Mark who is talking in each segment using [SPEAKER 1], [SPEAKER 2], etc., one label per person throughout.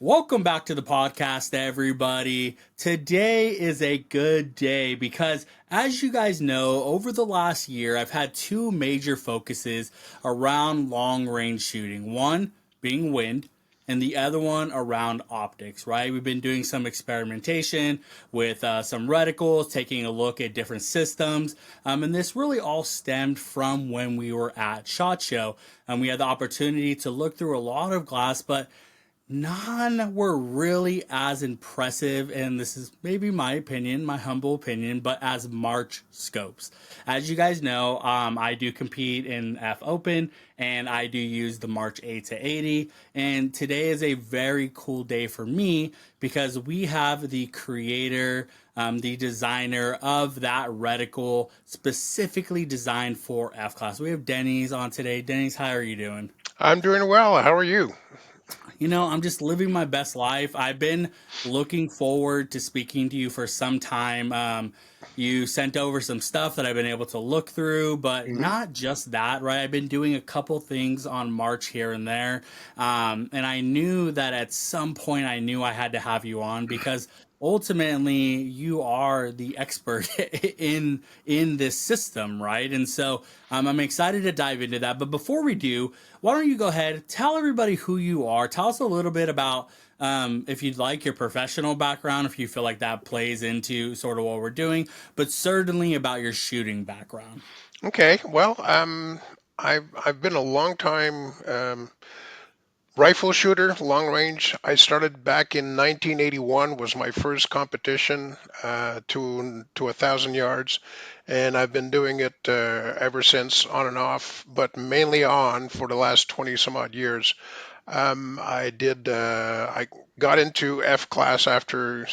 [SPEAKER 1] Welcome back to the podcast, everybody. Today is a good day because, as you guys know, over the last year, I've had two major focuses around long range shooting. One being wind, and the other one around optics, right? We've been doing some experimentation with some reticles, taking a look at different systems. And this really all stemmed from when we were at SHOT Show. And we had the opportunity to look through a lot of glass, but none were really as impressive, and this is maybe my opinion, my humble opinion, but as March scopes. As you guys know, I do compete in F Open, and I do use the March 8 to 80. And today is a very cool day for me because we have the creator, the designer of that reticle specifically designed for F class. We have Denys on today. Denys, how are you doing?
[SPEAKER 2] I'm doing well. How are you?
[SPEAKER 1] I'm just living my best life. I've been looking forward to speaking to you for some time. You sent over some stuff that I've been able to look through, but
[SPEAKER 2] hmm
[SPEAKER 1] not just that, right? I've been doing a couple things on March here and there. And I knew that at some point I knew I had to have you on because ultimately you are the expert in this system, right? And so I'm excited to dive into that. But before we do, why don't you go ahead, tell everybody who you are, tell us a little bit about, if you'd like, your professional background, if you feel like that plays into sort of what we're doing, but certainly about your shooting background.
[SPEAKER 2] Okay. I've been a long time rifle shooter, long range. I started back in 1981. Was my first competition to 1,000 yards, and I've been doing it ever since, on and off, but mainly on for the last 20 some odd years. I got into F class after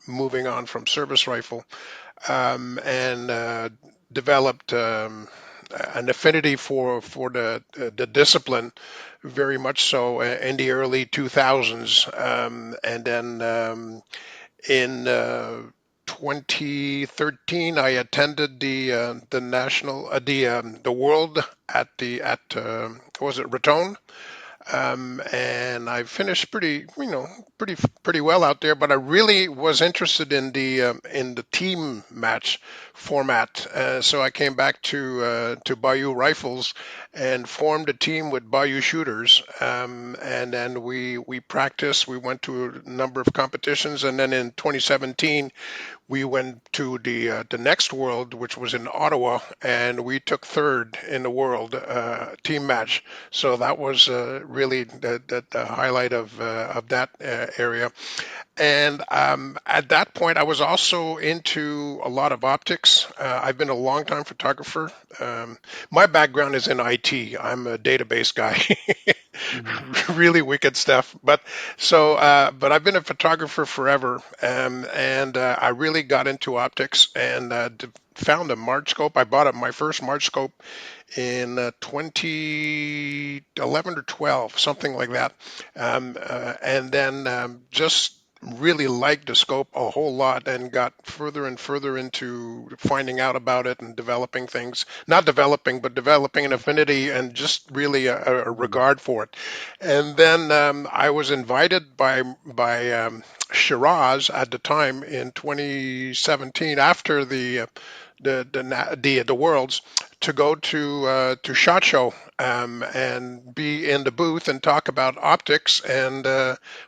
[SPEAKER 2] moving on from service rifle, and developed an affinity for the discipline, very much so in the early 2000s, and then in 2013 I attended the national the world at was it Raton, and I finished pretty well out there. But I really was interested in the team match format, so I came back to Bayou Rifles and formed a team with Bayou Shooters, and then we practiced. We went to a number of competitions, and then in 2017 we went to the next world, which was in Ottawa, and we took third in the world team match. So that was really the highlight of that area. And at that point, I was also into a lot of optics. I've been a long time photographer. My background is in IT. I'm a database guy.
[SPEAKER 1] Mhm.
[SPEAKER 2] Really wicked stuff. But I've been a photographer forever, and I really got into optics and found a March scope. I bought my first March scope in 2011 or 12, something like that. And then just really liked the scope a whole lot and got further and further into finding out about it and developing things. Not developing, but developing an affinity and just really a
[SPEAKER 1] Mhm.
[SPEAKER 2] regard for it. And then I was invited by Shiraz at the time in 2017 after the worlds to go to Shot Show, and be in the booth and talk about optics and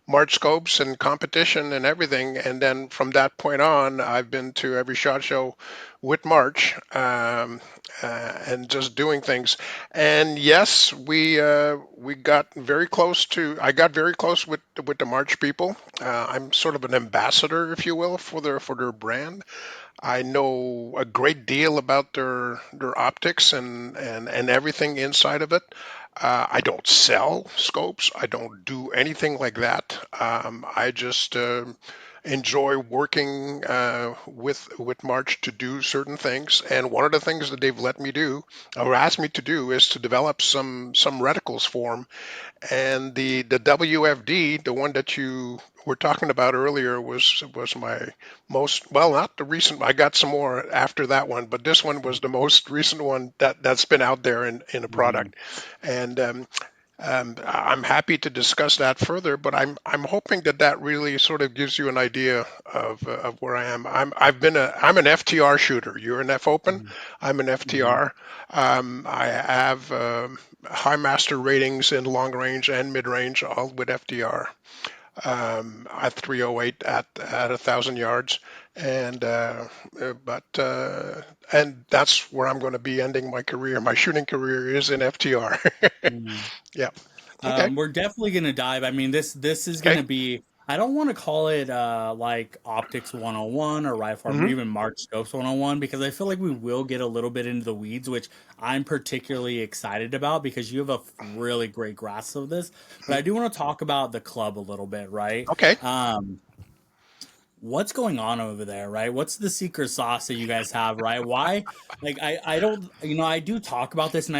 [SPEAKER 2] March scopes and competition and everything. And then from that point on, I've been to every Shot Show with March, and just doing things. And yes, we got very close to. I got very close with the March people. I'm sort of an ambassador, if you will, for their brand. I know a great deal about their optics and everything inside of it. I don't sell scopes. I don't do anything like that. I just enjoy working with March to do certain things. And one of the things that they've let me do, or asked me to do, is to develop some reticles for them. And the WFD, the one that you were talking about earlier, was my most, well, not the recent. I got some more after that one, but this one was the most recent one that's been out there in a
[SPEAKER 1] Mhm.
[SPEAKER 2] product. And I'm happy to discuss that further, but I'm hoping that that really sort of gives you an idea of where I am. I'm an FTR shooter. You're an F open.
[SPEAKER 1] Mhm.
[SPEAKER 2] I'm an
[SPEAKER 1] Mhm.
[SPEAKER 2] FTR. I have high master ratings in long range and mid range, all with FTR. At 308 at 1,000 yards, and but and that's where I'm going to be ending my career. My shooting career is in FTR.
[SPEAKER 1] Mhm.
[SPEAKER 2] Yeah. Okay.
[SPEAKER 1] We're definitely gonna dive. I mean, this is
[SPEAKER 2] Okay.
[SPEAKER 1] gonna be. I don't want to call it like optics 101 or rifle arm or
[SPEAKER 2] Hmm.
[SPEAKER 1] even March scopes 101 because I feel like we will get a little bit into the weeds, which I'm particularly excited about because you have a really great grasp of this. But I do want to talk about the club a little bit, right?
[SPEAKER 2] Okay.
[SPEAKER 1] Um, what's going on over there, right? What's the secret sauce that you guys have, right? Why? Like I don't, I do talk about this and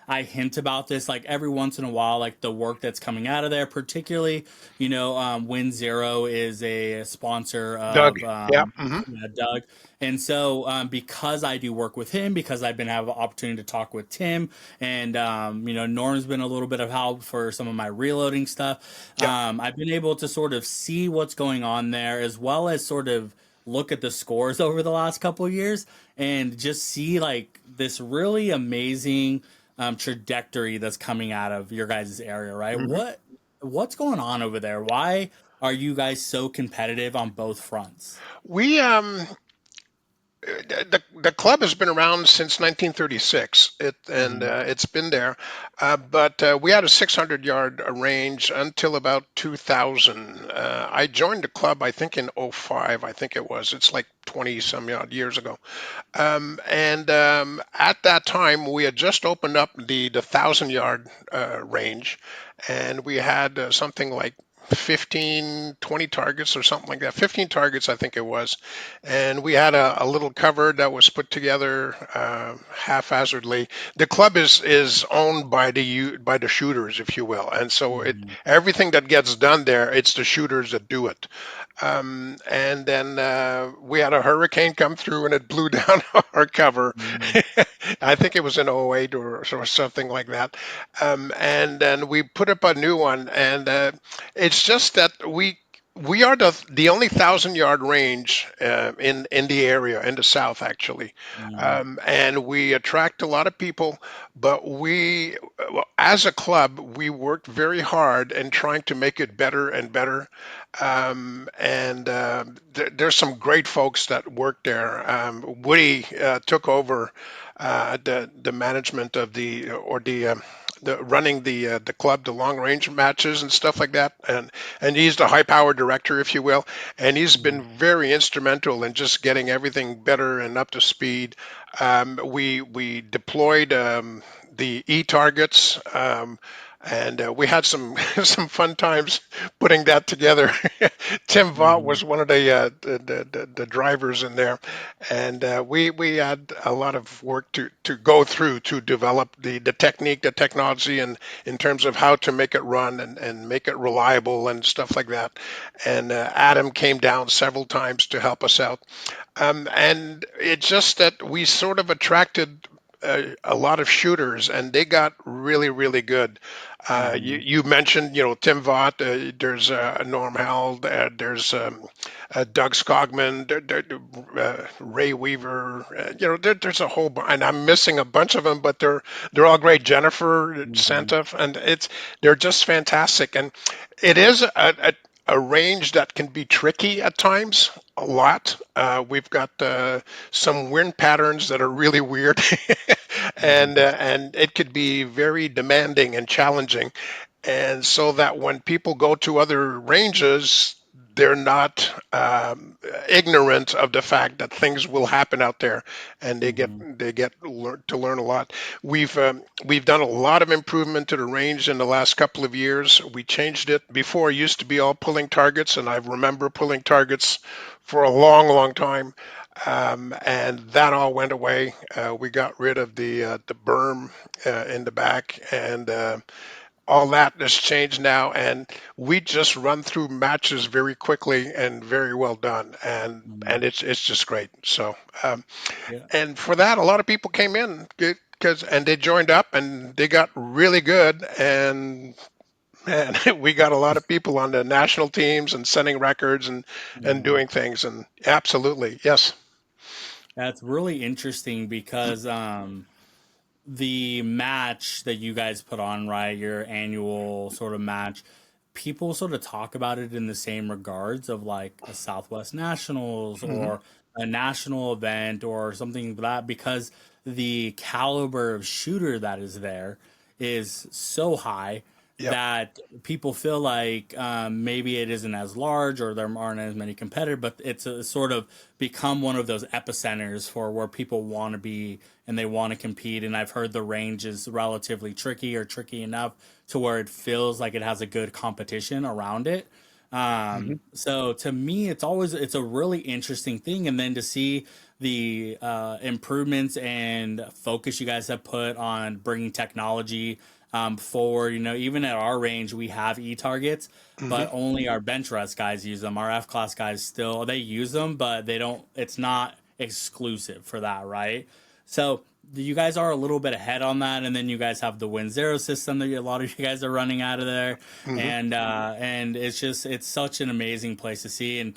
[SPEAKER 1] I hint about this like every once in a while, like the work that's coming out of there, particularly, Win Zero is a sponsor
[SPEAKER 2] Doug.
[SPEAKER 1] of
[SPEAKER 2] Yeah. Hmm.
[SPEAKER 1] yeah, Doug. And so, because I do work with him, because I've been have an opportunity to talk with Tim, and Norm's been a little bit of help for some of my reloading stuff.
[SPEAKER 2] Yeah.
[SPEAKER 1] I've been able to sort of see what's going on there, as well as sort of look at the scores over the last couple of years, and just see like this really amazing trajectory that's coming out of your guys' area, right?
[SPEAKER 2] Hmm.
[SPEAKER 1] What's going on over there? Why are you guys so competitive on both fronts?
[SPEAKER 2] We the club has been around since 1936. It's been there, but we had a 600-yard range until about 2000. I joined the club, I think in '05. I think it was. It's like 20 some odd years ago. And At that time, we had just opened up the 1,000-yard range, and we had something like 15, 20 targets or something like that. 15 targets, I think it was. And we had a little cover that was put together haphazardly. The club is owned by by the shooters, if you will, and so it
[SPEAKER 1] Mhm.
[SPEAKER 2] everything that gets done there, it's the shooters that do it. And then We had a hurricane come through and it blew down our cover.
[SPEAKER 1] Mhm.
[SPEAKER 2] I think it was in '08 or something like that. And then we put up a new one, and it's just that we are the only 1,000-yard range in the area in the south actually,
[SPEAKER 1] Mhm.
[SPEAKER 2] and we attract a lot of people. But well, as a club, we worked very hard in trying to make it better and better. There's some great folks that work there. Woody took over the management of the running the club, the long range matches and stuff like that, and he's the high power director, if you will, and he's been
[SPEAKER 1] Mhm.
[SPEAKER 2] very instrumental in just getting everything better and up to speed. We deployed the e targets. And We had some some fun times putting that together. Tim Vaught
[SPEAKER 1] Mhm.
[SPEAKER 2] was one of the drivers in there, and we had a lot of work to go through to develop the technique, the technology, and in terms of how to make it run and make it reliable and stuff like that. And Adam came down several times to help us out. And it's just that we sort of attracted a lot of shooters, and they got really, really good.
[SPEAKER 1] Mhm.
[SPEAKER 2] You mentioned, Tim Vaught. There's Norm Howell. There's Doug Skogman. Ray Weaver. There's a whole, and I'm missing a bunch of them, but they're all great. Jennifer
[SPEAKER 1] Mhm.
[SPEAKER 2] Santa, and they're just fantastic. And it is a range that can be tricky at times, a lot. We've got some wind patterns that are really weird,
[SPEAKER 1] Mhm.
[SPEAKER 2] and it could be very demanding and challenging. And so that when people go to other ranges, they're not ignorant of the fact that things will happen out there, and
[SPEAKER 1] Mhm.
[SPEAKER 2] to learn a lot. We've done a lot of improvement to the range in the last couple of years. We changed it. Before, it used to be all pulling targets, and I remember pulling targets for a long, long time. And that all went away. We got rid of the berm in the back, and all that has changed now. And we just run through matches very quickly and very well done, and
[SPEAKER 1] Mhm.
[SPEAKER 2] it's just great. So,
[SPEAKER 1] Yeah.
[SPEAKER 2] and for that, a lot of people came in. because and they joined up and they got really good, and man, we got a lot of people on the national teams and setting records and
[SPEAKER 1] Mhm.
[SPEAKER 2] doing things, and absolutely yes.
[SPEAKER 1] That's really interesting because the match that you guys put on, right, your annual sort of match, people sort of talk about it in the same regards of like a Southwest Nationals
[SPEAKER 2] Hmm.
[SPEAKER 1] or a national event or something like that because the caliber of shooter that is there is so high
[SPEAKER 2] Yep.
[SPEAKER 1] that people feel like maybe it isn't as large or there aren't as many competitors, but it's a, sort of become one of those epicenters for where people want to be and they want to compete. And I've heard the range is relatively tricky or tricky enough to where it feels like it has a good competition around it.
[SPEAKER 2] Hmm.
[SPEAKER 1] So to me, it's a really interesting thing, and then to see the improvements and focus you guys have put on bringing technology forward. You know, even at our range, we have e targets,
[SPEAKER 2] Hmm.
[SPEAKER 1] but only our bench rest guys use them. Our F class guys still they use them, but they don't. It's not exclusive for that, right? So you guys are a little bit ahead on that, and then you guys have the Win Zero system that a lot of you guys are running out of there,
[SPEAKER 2] Hmm.
[SPEAKER 1] and it's just it's such an amazing place to see, and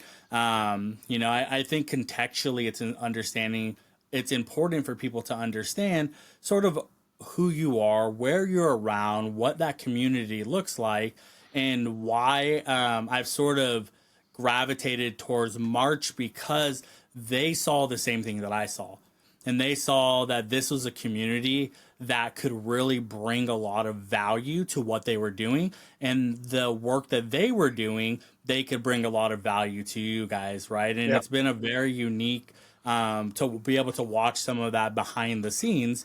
[SPEAKER 1] you know I think contextually it's an understanding. It's important for people to understand sort of who you are, where you're around, what that community looks like, and why I've sort of gravitated towards March because they saw the same thing that I saw and they saw that this was a community that could really bring a lot of value to what they were doing and the work that they were doing they could bring a lot of value to you guys, right? And
[SPEAKER 2] Yep.
[SPEAKER 1] it's been a very unique to be able to watch some of that behind the scenes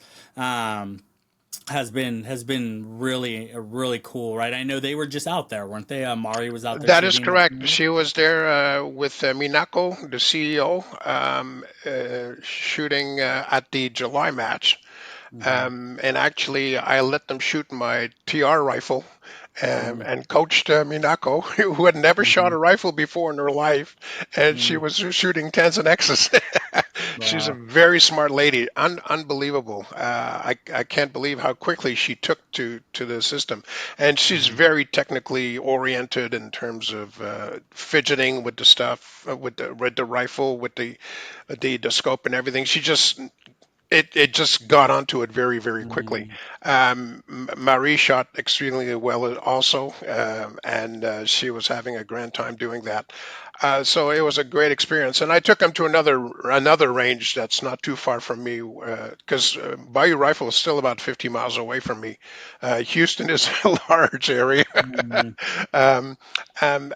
[SPEAKER 1] has been really cool, right? I know they were just out there, weren't they? Mari was out there
[SPEAKER 2] That is
[SPEAKER 1] shooting this
[SPEAKER 2] correct.
[SPEAKER 1] morning.
[SPEAKER 2] She was there with Minako, the CEO, shooting at the July match.
[SPEAKER 1] Hmm.
[SPEAKER 2] And actually, I let them shoot my TR rifle
[SPEAKER 1] Hmm.
[SPEAKER 2] and coached Minako, who had never shot
[SPEAKER 1] Hmm.
[SPEAKER 2] a rifle before in her life, and she
[SPEAKER 1] Hmm.
[SPEAKER 2] was shooting tens and X's. She's a
[SPEAKER 1] Wow.
[SPEAKER 2] very smart lady, unbelievable. I can't believe how quickly she took to the system, and she's
[SPEAKER 1] Hmm.
[SPEAKER 2] very technically oriented in terms of fidgeting with the stuff, with the rifle, with the scope and everything. She just it just got onto it very quickly.
[SPEAKER 1] Hmm.
[SPEAKER 2] Marie shot extremely well also, and she was having a grand time doing that. So it was a great experience, and I took him to another range that's not too far from me, because Bayou Rifle is still about 50 miles away from me. Houston is a large area.
[SPEAKER 1] Hmm.
[SPEAKER 2] um,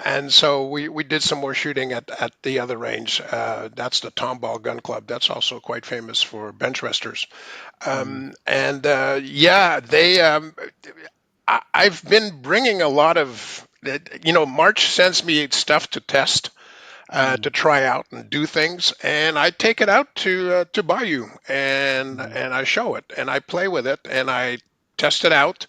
[SPEAKER 2] and so we did some more shooting at the other range. That's the Tomball Gun Club. That's also quite famous for bench resters.
[SPEAKER 1] Hmm.
[SPEAKER 2] And yeah, I've been bringing a lot of, March sends me stuff to test,
[SPEAKER 1] Hmm.
[SPEAKER 2] to try out and do things, and I take it out to Bayou
[SPEAKER 1] Hmm.
[SPEAKER 2] and I show it and I play with it and I test it out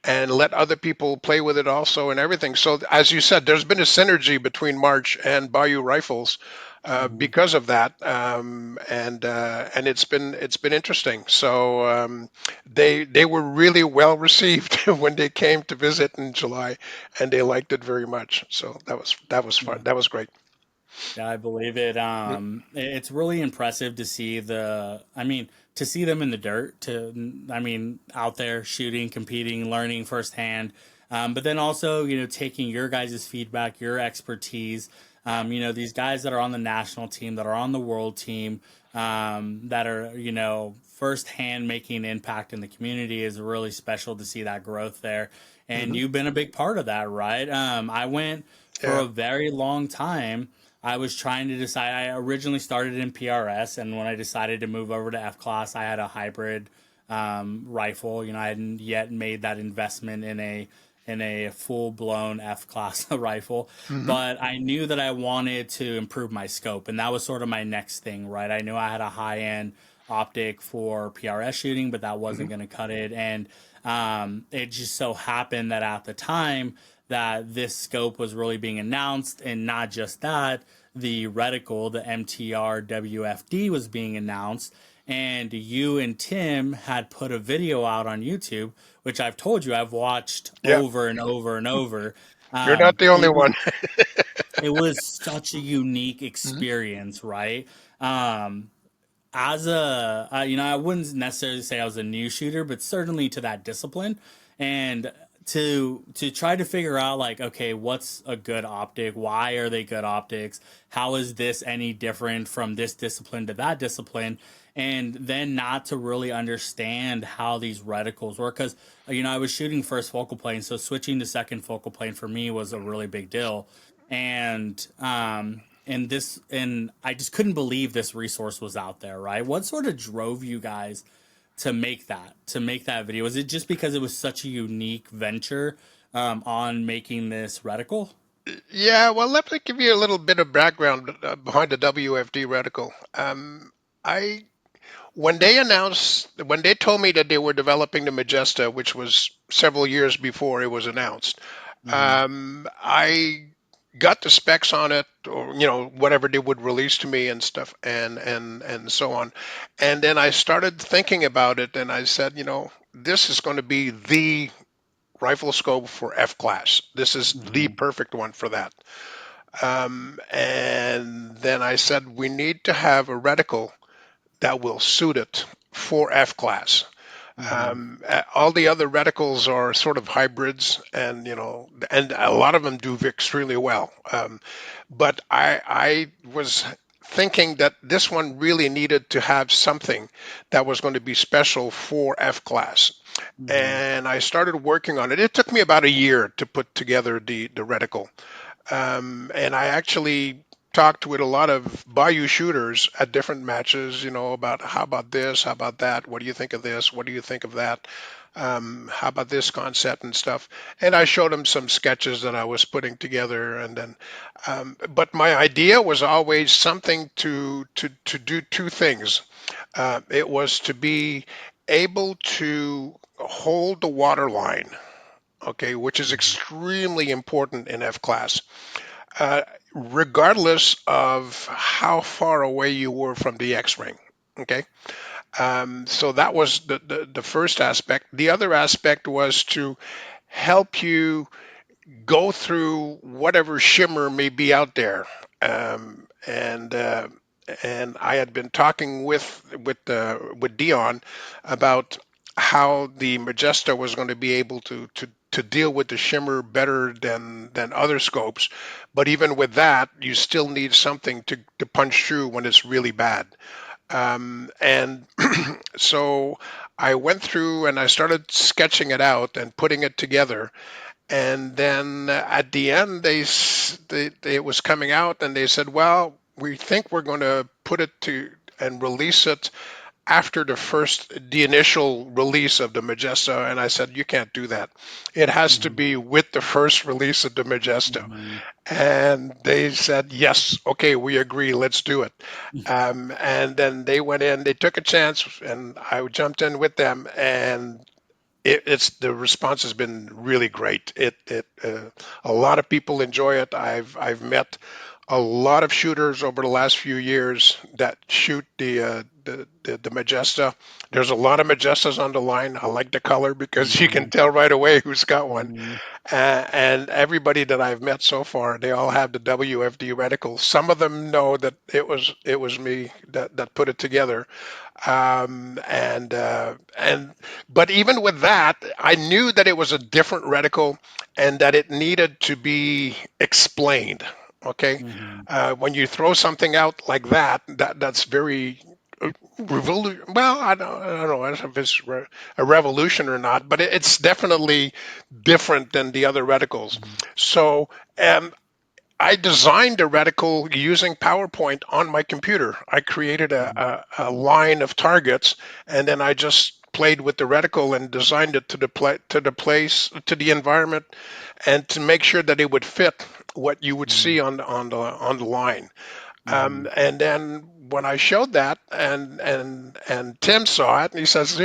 [SPEAKER 2] and let other people play with it also and everything. So as you said, there's been a synergy between March and Bayou Rifles
[SPEAKER 1] Hmm.
[SPEAKER 2] because of that, and it's been interesting. So they were really well received when they came to visit in July, and they liked it very much. So that was fun.
[SPEAKER 1] Yeah.
[SPEAKER 2] That was great.
[SPEAKER 1] Yeah, I believe it.
[SPEAKER 2] Mm.
[SPEAKER 1] It's really impressive to see I mean, to see them in the dirt, I mean, out there shooting, competing, learning firsthand. But then also, you know, taking your guys' feedback, your expertise. You know, these guys that are on the national team, that are on the world team, that are, you know, firsthand making an impact in the community is really special to see that growth there. And
[SPEAKER 2] Hmm.
[SPEAKER 1] you've been a big part of that, right? I went for
[SPEAKER 2] Yeah.
[SPEAKER 1] a very long time. I was trying to decide. I originally started in PRS, and when I decided to move over to F class, I had a hybrid rifle. You know, I hadn't yet made that investment in a full blown F class rifle,
[SPEAKER 2] Hmm.
[SPEAKER 1] but I knew that I wanted to improve my scope, and that was sort of my next thing, right? I knew I had a high end optic for PRS shooting, but that
[SPEAKER 2] Hmm.
[SPEAKER 1] wasn't going to cut it, and it just so happened that at the time that this scope was really being announced, and not just that, the reticle, the MTR WFD, was being announced. and you and Tim had put a video out on YouTube, which I've told you I've watched
[SPEAKER 2] Yeah,
[SPEAKER 1] over and over and over.
[SPEAKER 2] you're not the only
[SPEAKER 1] It was
[SPEAKER 2] one.
[SPEAKER 1] such a unique
[SPEAKER 2] Mhm.
[SPEAKER 1] experience, right? Um, as a I wouldn't necessarily say I was a new shooter, but certainly to that discipline, and to try to figure out like, okay, what's a good optic, why are they good optics, how is this any different from this discipline to that discipline, and then not to really understand how these reticles work, because I was shooting first focal plane, so switching to second focal plane for me was a really big deal. And I just couldn't believe this resource was out there, right? What sort of drove you guys to make that video? Was it just because it was such a unique venture on making this reticle?
[SPEAKER 2] Yeah, well, let me give you a little bit of background behind the WFD reticle. I when they told me that they were developing the Magesta, which was several years before it was announced,
[SPEAKER 1] Mm-hmm.
[SPEAKER 2] I got the specs on it, or whatever they would release to me and stuff, and so on. And then I started thinking about it, and I said, this is going to be the rifle scope for F class. This is the
[SPEAKER 1] Mm-hmm.
[SPEAKER 2] perfect one for that. And then I said, we need to have a reticle that will suit it for F class.
[SPEAKER 1] Mm-hmm.
[SPEAKER 2] All the other reticles are sort of hybrids, and and a lot of them do extremely well. But I was thinking that this one really needed to have something that was going to be special for F class,
[SPEAKER 1] Mm-hmm.
[SPEAKER 2] and I started working on it. It took me about a year to put together the reticle, and I actually talked with a lot of Bayou shooters at different matches, about how about this, how about that, what do you think of this, what do you think of that, how about this concept and stuff. And I showed them some sketches that I was putting together, and then, but my idea was always something to do two things. It was to be able to hold the water line, okay, which is extremely important in F class, uh, regardless of how far away you were from the X ring. Okay, so that was the first aspect. The other aspect was to help you go through whatever shimmer may be out there. And I had been talking with Dion about how the Magesta was going to be able to deal with the shimmer better than other scopes, but even with that, you still need something to punch through when it's really bad. And so I went through and I started sketching it out and putting it together, and then at the end, it was coming out, and they said, "Well, we think we're going to put it to and release it after the initial release of the Magesta." And I said, "You can't do that. It has to
[SPEAKER 1] Mm-hmm.
[SPEAKER 2] be with the first release of the Magesta."
[SPEAKER 1] Mm-hmm.
[SPEAKER 2] And they said, "Yes, okay, we agree. Let's do it." And then they went in, they took a chance, and I jumped in with them, and it's the response has been really great. A lot of people enjoy it. I've met a lot of shooters over the last few years that shoot the Magesta. There's a lot of Majestas on the line. I like the color because you can
[SPEAKER 1] Mm-hmm.
[SPEAKER 2] tell right away who's got one.
[SPEAKER 1] Mm-hmm.
[SPEAKER 2] And everybody that I've met so far, they all have the WFD reticle. Some of them know that it was me that put it together, and but even with that, I knew that it was a different reticle and that it needed to be explained. Okay,
[SPEAKER 1] Mm-hmm.
[SPEAKER 2] when you throw something out like that's very well, I don't know if it's a revolution or not, but it's definitely different than the other reticles. So um, I designed a reticle using PowerPoint on my computer. I created a line of targets, and then I just played with the reticle and designed it to the place, to the environment, and to make sure that it would fit what you would
[SPEAKER 1] Mm-hmm.
[SPEAKER 2] see on the line.
[SPEAKER 1] Mm-hmm.
[SPEAKER 2] And then when I showed that, and Tim saw it, and he says,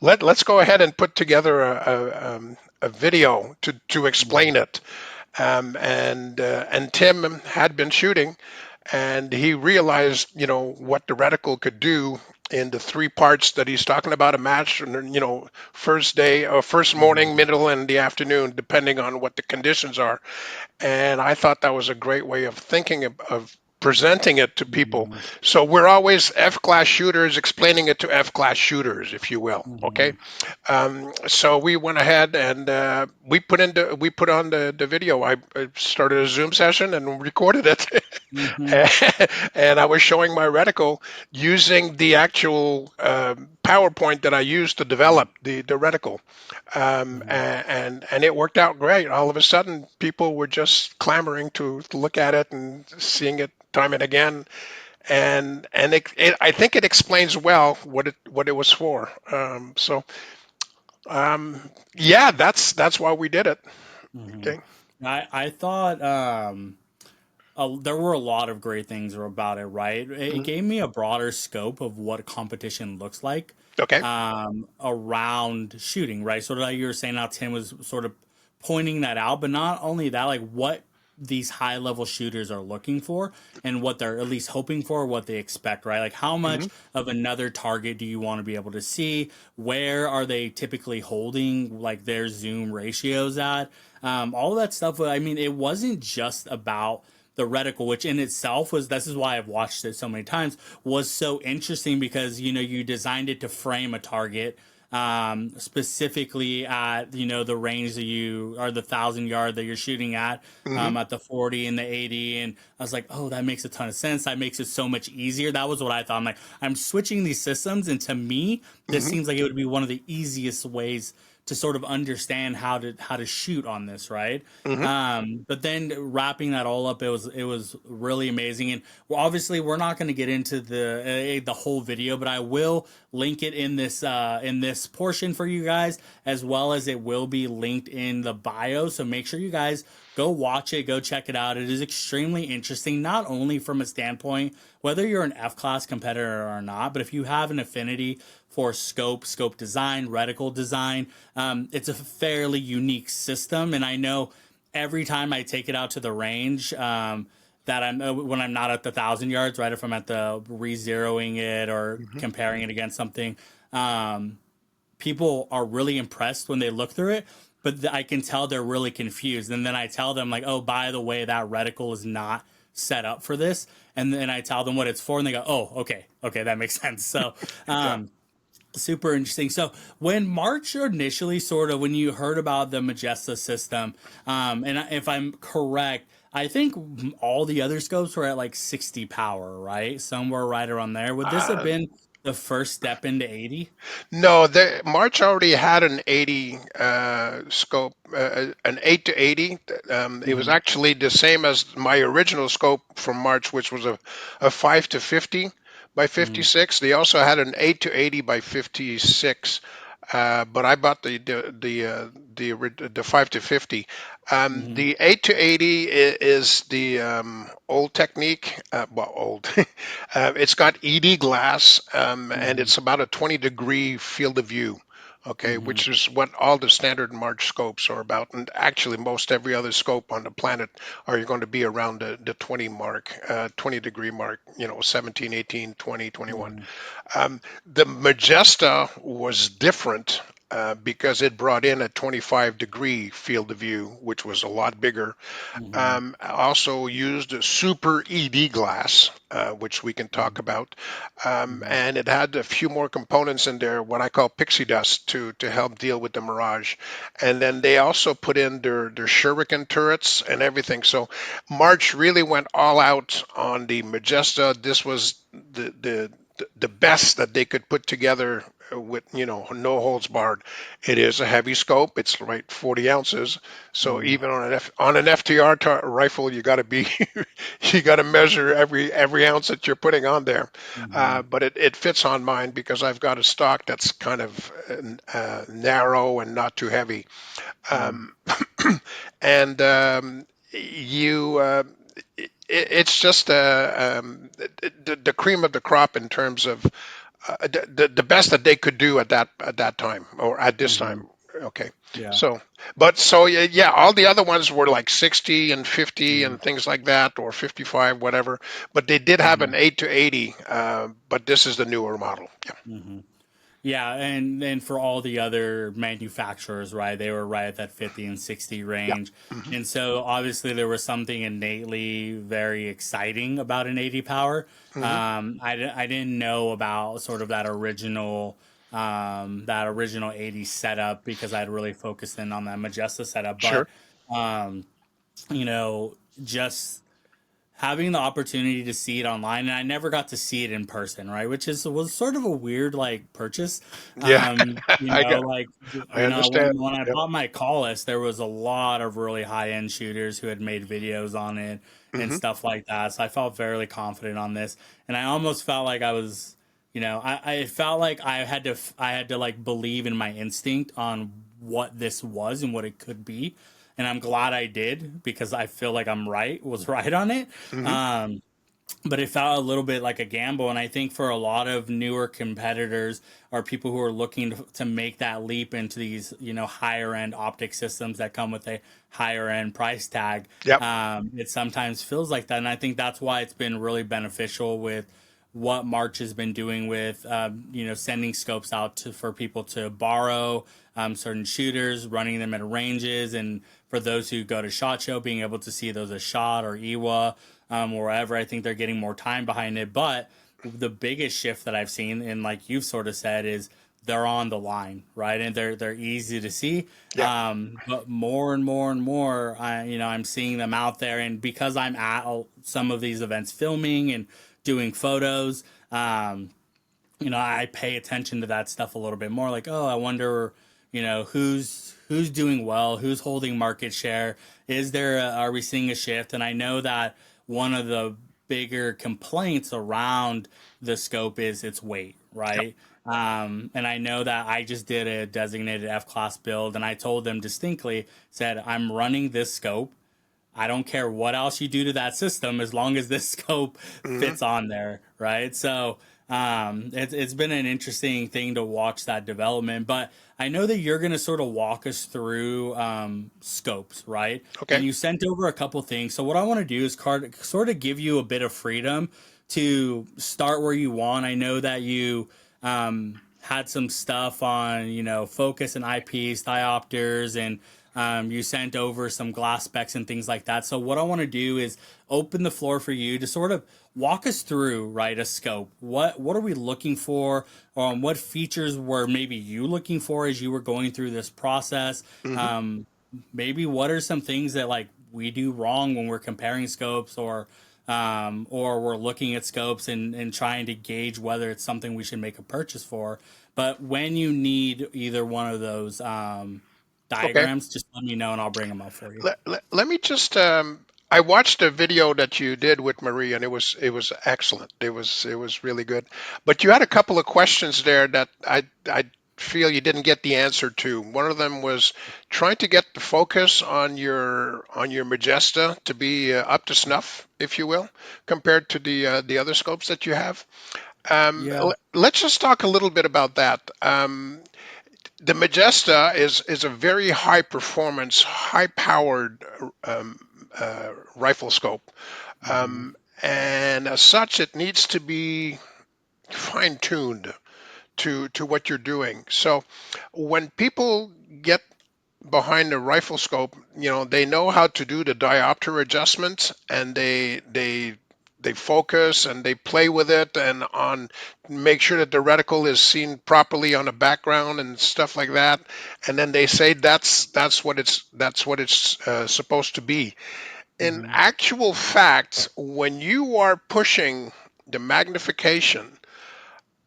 [SPEAKER 2] let's go ahead and put together a video to explain it. And Tim had been shooting, and he realized what the reticle could do in the three parts that he's talking about a match, and first day or first morning,
[SPEAKER 1] Mhm.
[SPEAKER 2] middle, and the afternoon, depending on what the conditions are. And I thought that was a great way of thinking of presenting it to people.
[SPEAKER 1] Mhm.
[SPEAKER 2] So we're always F class shooters explaining it to F class shooters, if you will. Okay.
[SPEAKER 1] Mhm.
[SPEAKER 2] So we went ahead and we put on the video. I started a Zoom session and recorded it,
[SPEAKER 1] Mhm.
[SPEAKER 2] and I was showing my reticle using the actual PowerPoint that I used to develop the reticle,
[SPEAKER 1] Mhm.
[SPEAKER 2] and it worked out great. All of a sudden, people were just clamoring to look at it and seeing it time and again, and I think it explains well what it was for. Yeah, that's why we did it.
[SPEAKER 1] Mhm.
[SPEAKER 2] Okay.
[SPEAKER 1] I thought there were a lot of great things about it, right? It
[SPEAKER 2] Mhm.
[SPEAKER 1] gave me a broader scope of what competition looks like
[SPEAKER 2] Okay.
[SPEAKER 1] around shooting, right? Sort of like you were saying, how Tim was sort of pointing that out, but not only that, like what these high level shooters are looking for and what they're at least hoping for, what they expect, right? Like how
[SPEAKER 2] Hmm.
[SPEAKER 1] much of another target do you want to be able to see? Where are they typically holding like their zoom ratios at? All of that stuff. I mean, it wasn't just about the reticle, which in itself was, this is why I've watched it so many times, was so interesting because you designed it to frame a target specifically at the range that you or the 1,000 yard that you're shooting
[SPEAKER 2] Hmm.
[SPEAKER 1] at the 40 and the 80. And I was like, oh, that makes a ton of sense. That makes it so much easier. That was what I thought. I'm like, I'm switching these systems, and to me this
[SPEAKER 2] Hmm.
[SPEAKER 1] seems like it would be one of the easiest ways to sort of understand how to shoot on this, right?
[SPEAKER 2] Hmm.
[SPEAKER 1] But then wrapping that all up, it was really amazing. And obviously, we're not going to get into the whole video, but I will link it in this portion for you guys, as well as it will be linked in the bio. So make sure you guys go watch it, go check it out. It is extremely interesting, not only from a standpoint whether you're an F class competitor or not, but if you have an affinity for scope design, reticle design, it's a fairly unique system. And I know every time I take it out to the range, that I'm when I'm not at the 1,000 yards, right? If I'm at the re-zeroing it or
[SPEAKER 2] Hmm.
[SPEAKER 1] comparing it against something, people are really impressed when they look through it. But I can tell they're really confused, and then I tell them like, "Oh, by the way, that reticle is not set up for this." And then I tell them what it's for, and they go, "Oh, okay, okay, that makes sense." So,
[SPEAKER 2] Yeah.
[SPEAKER 1] super interesting. So when March initially sort of when you heard about the Magesta system, and if I'm correct, I think all the other scopes were at like 60 power, right? Somewhere right around there. Would this have
[SPEAKER 2] Uh,
[SPEAKER 1] been the first step into 80?
[SPEAKER 2] no, March already had an 80 scope, an 8 to 80. It was
[SPEAKER 1] Mm-hmm.
[SPEAKER 2] actually the same as my original scope from March, which was a 5 to 50 by
[SPEAKER 1] Mm-hmm.
[SPEAKER 2] 56. They also had an 8 to 80 by 56. But I bought the 5 to 50.
[SPEAKER 1] Mm-hmm.
[SPEAKER 2] The 8 to 80 is the old technique. Well, old. It's got ED glass, and
[SPEAKER 1] Mm-hmm.
[SPEAKER 2] it's about a 20-degree field of view. Okay,
[SPEAKER 1] Mm-hmm.
[SPEAKER 2] which is what all the standard March scopes are about, and actually most every other scope on the planet are going to be around the 20 mark, 20-degree mark. 17, 18, 20, 21.
[SPEAKER 1] Mm-hmm.
[SPEAKER 2] The Majesta was different because it brought in a 25-degree field of view, which was a lot bigger.
[SPEAKER 1] Mm-hmm.
[SPEAKER 2] Also used a super ED glass, which we can talk about,
[SPEAKER 1] Mm-hmm.
[SPEAKER 2] and it had a few more components in there, what I call pixie dust, to help deal with the mirage. And then they also put in their shuriken turrets and everything. So March really went all out on the Majesta. This was the best that they could put together with no holds barred. It is a heavy scope. It's right 40 ounces. So
[SPEAKER 1] Mm-hmm.
[SPEAKER 2] even on an FTR rifle, you got to be you got to measure every ounce that you're putting on there.
[SPEAKER 1] Mm-hmm.
[SPEAKER 2] But it fits on mine because I've got a stock that's kind of narrow and not too heavy. Um, and you it's just the cream of the crop in terms of the best that they could do at that time or at this
[SPEAKER 1] Mm-hmm.
[SPEAKER 2] time. Okay.
[SPEAKER 1] Yeah.
[SPEAKER 2] So, but so yeah, yeah, all the other ones were like 60 and 50
[SPEAKER 1] Mm-hmm.
[SPEAKER 2] and things like that, or 55, whatever. But they did have
[SPEAKER 1] Mm-hmm.
[SPEAKER 2] an 8 to 80. But this is the newer model. Yeah.
[SPEAKER 1] Mm-hmm. Yeah, and for all the other manufacturers, right, they were right at that 50 and 60
[SPEAKER 2] Yeah.
[SPEAKER 1] range.
[SPEAKER 2] Hmm.
[SPEAKER 1] And so obviously there was something innately very exciting about an 80 power.
[SPEAKER 2] Hmm.
[SPEAKER 1] I didn't know about sort of that original 80 setup because I'd really focused in on that Majesta setup. But
[SPEAKER 2] Sure.
[SPEAKER 1] um, you know, just having the opportunity to see it online, and I never got to see it in person, right, which is was sort of a weird like purchase.
[SPEAKER 2] Yeah. I got.
[SPEAKER 1] Like
[SPEAKER 2] I
[SPEAKER 1] when
[SPEAKER 2] understand.
[SPEAKER 1] I
[SPEAKER 2] Yep.
[SPEAKER 1] bought my Collis, there was a lot of really high end shooters who had made videos on it and
[SPEAKER 2] Hmm.
[SPEAKER 1] stuff like that, so I felt fairly confident on this, and I almost felt like I was, I felt like I had to like believe in my instinct on what this was and what it could be, and I'm glad I did because I feel like was right on it.
[SPEAKER 2] Hmm.
[SPEAKER 1] Um, but it felt a little bit like a gamble. And I think for a lot of newer competitors or people who are looking to make that leap into these, higher end optic systems that come with a higher end price tag,
[SPEAKER 2] Yep.
[SPEAKER 1] it sometimes feels like that. And I think that's why it's been really beneficial with what March has been doing with, sending scopes out for people to borrow certain shooters, running them at ranges, and for those who go to SHOT Show, being able to see those as SHOT or EWA, or wherever. I think they're getting more time behind it. But the biggest shift that I've seen, and like you've sort of said, is they're on the line, right? And they're easy to see.
[SPEAKER 2] Yep.
[SPEAKER 1] But more and more and more, I'm seeing them out there, and because I'm at some of these events filming and doing photos, I pay attention to that stuff a little bit more. Like, oh, I wonder, who's doing well, who's holding market share. Are we seeing a shift? And I know that one of the bigger complaints around the scope is its weight,
[SPEAKER 2] Yep.
[SPEAKER 1] right? And I know that I just did a designated F class build, and I told them distinctly, said, I'm running this scope. I don't care what else you do to that system as long as this scope
[SPEAKER 2] Hmm.
[SPEAKER 1] fits on there, right? So it's been an interesting thing to watch that development. But I know that you're going to sort of walk us through scopes, right?
[SPEAKER 2] Okay.
[SPEAKER 1] And you sent over a couple things. So what I want to do is sort of give you a bit of freedom to start where you want. I know that you had some stuff on, focus and IPs, diopters, and you sent over some glass specs and things like that. So what I want to do is open the floor for you to sort of walk us through, right, a scope. What are we looking for? What features were maybe you looking for as you were going through this process?
[SPEAKER 2] Hmm.
[SPEAKER 1] Um, Maybe what are some things that like we do wrong when we're comparing scopes or we're looking at scopes and trying to gauge whether it's something we should make a purchase for. But when you need either one of those
[SPEAKER 2] Okay.
[SPEAKER 1] diagrams, just let me know and I'll bring them up for you.
[SPEAKER 2] Let me just. I watched a video that you did with Marie, and it was excellent. It was really good. But you had a couple of questions there that I feel you didn't get the answer to. One of them was trying to get the focus on your Majesta to be up to snuff, if you will, compared to the other scopes that you have.
[SPEAKER 1] Yeah.
[SPEAKER 2] Let's just talk a little bit about that. The Majesta is a very high performance, high powered rifle scope,
[SPEAKER 1] Hmm.
[SPEAKER 2] and as such, it needs to be fine tuned to what you're doing. So when people get behind the rifle scope, they know how to do the diopter adjustments, and they focus and they play with it and on make sure that the reticle is seen properly on the background and stuff like that. And then they say that's what it's supposed to be. In
[SPEAKER 1] Hmm.
[SPEAKER 2] actual fact, when you are pushing the magnification,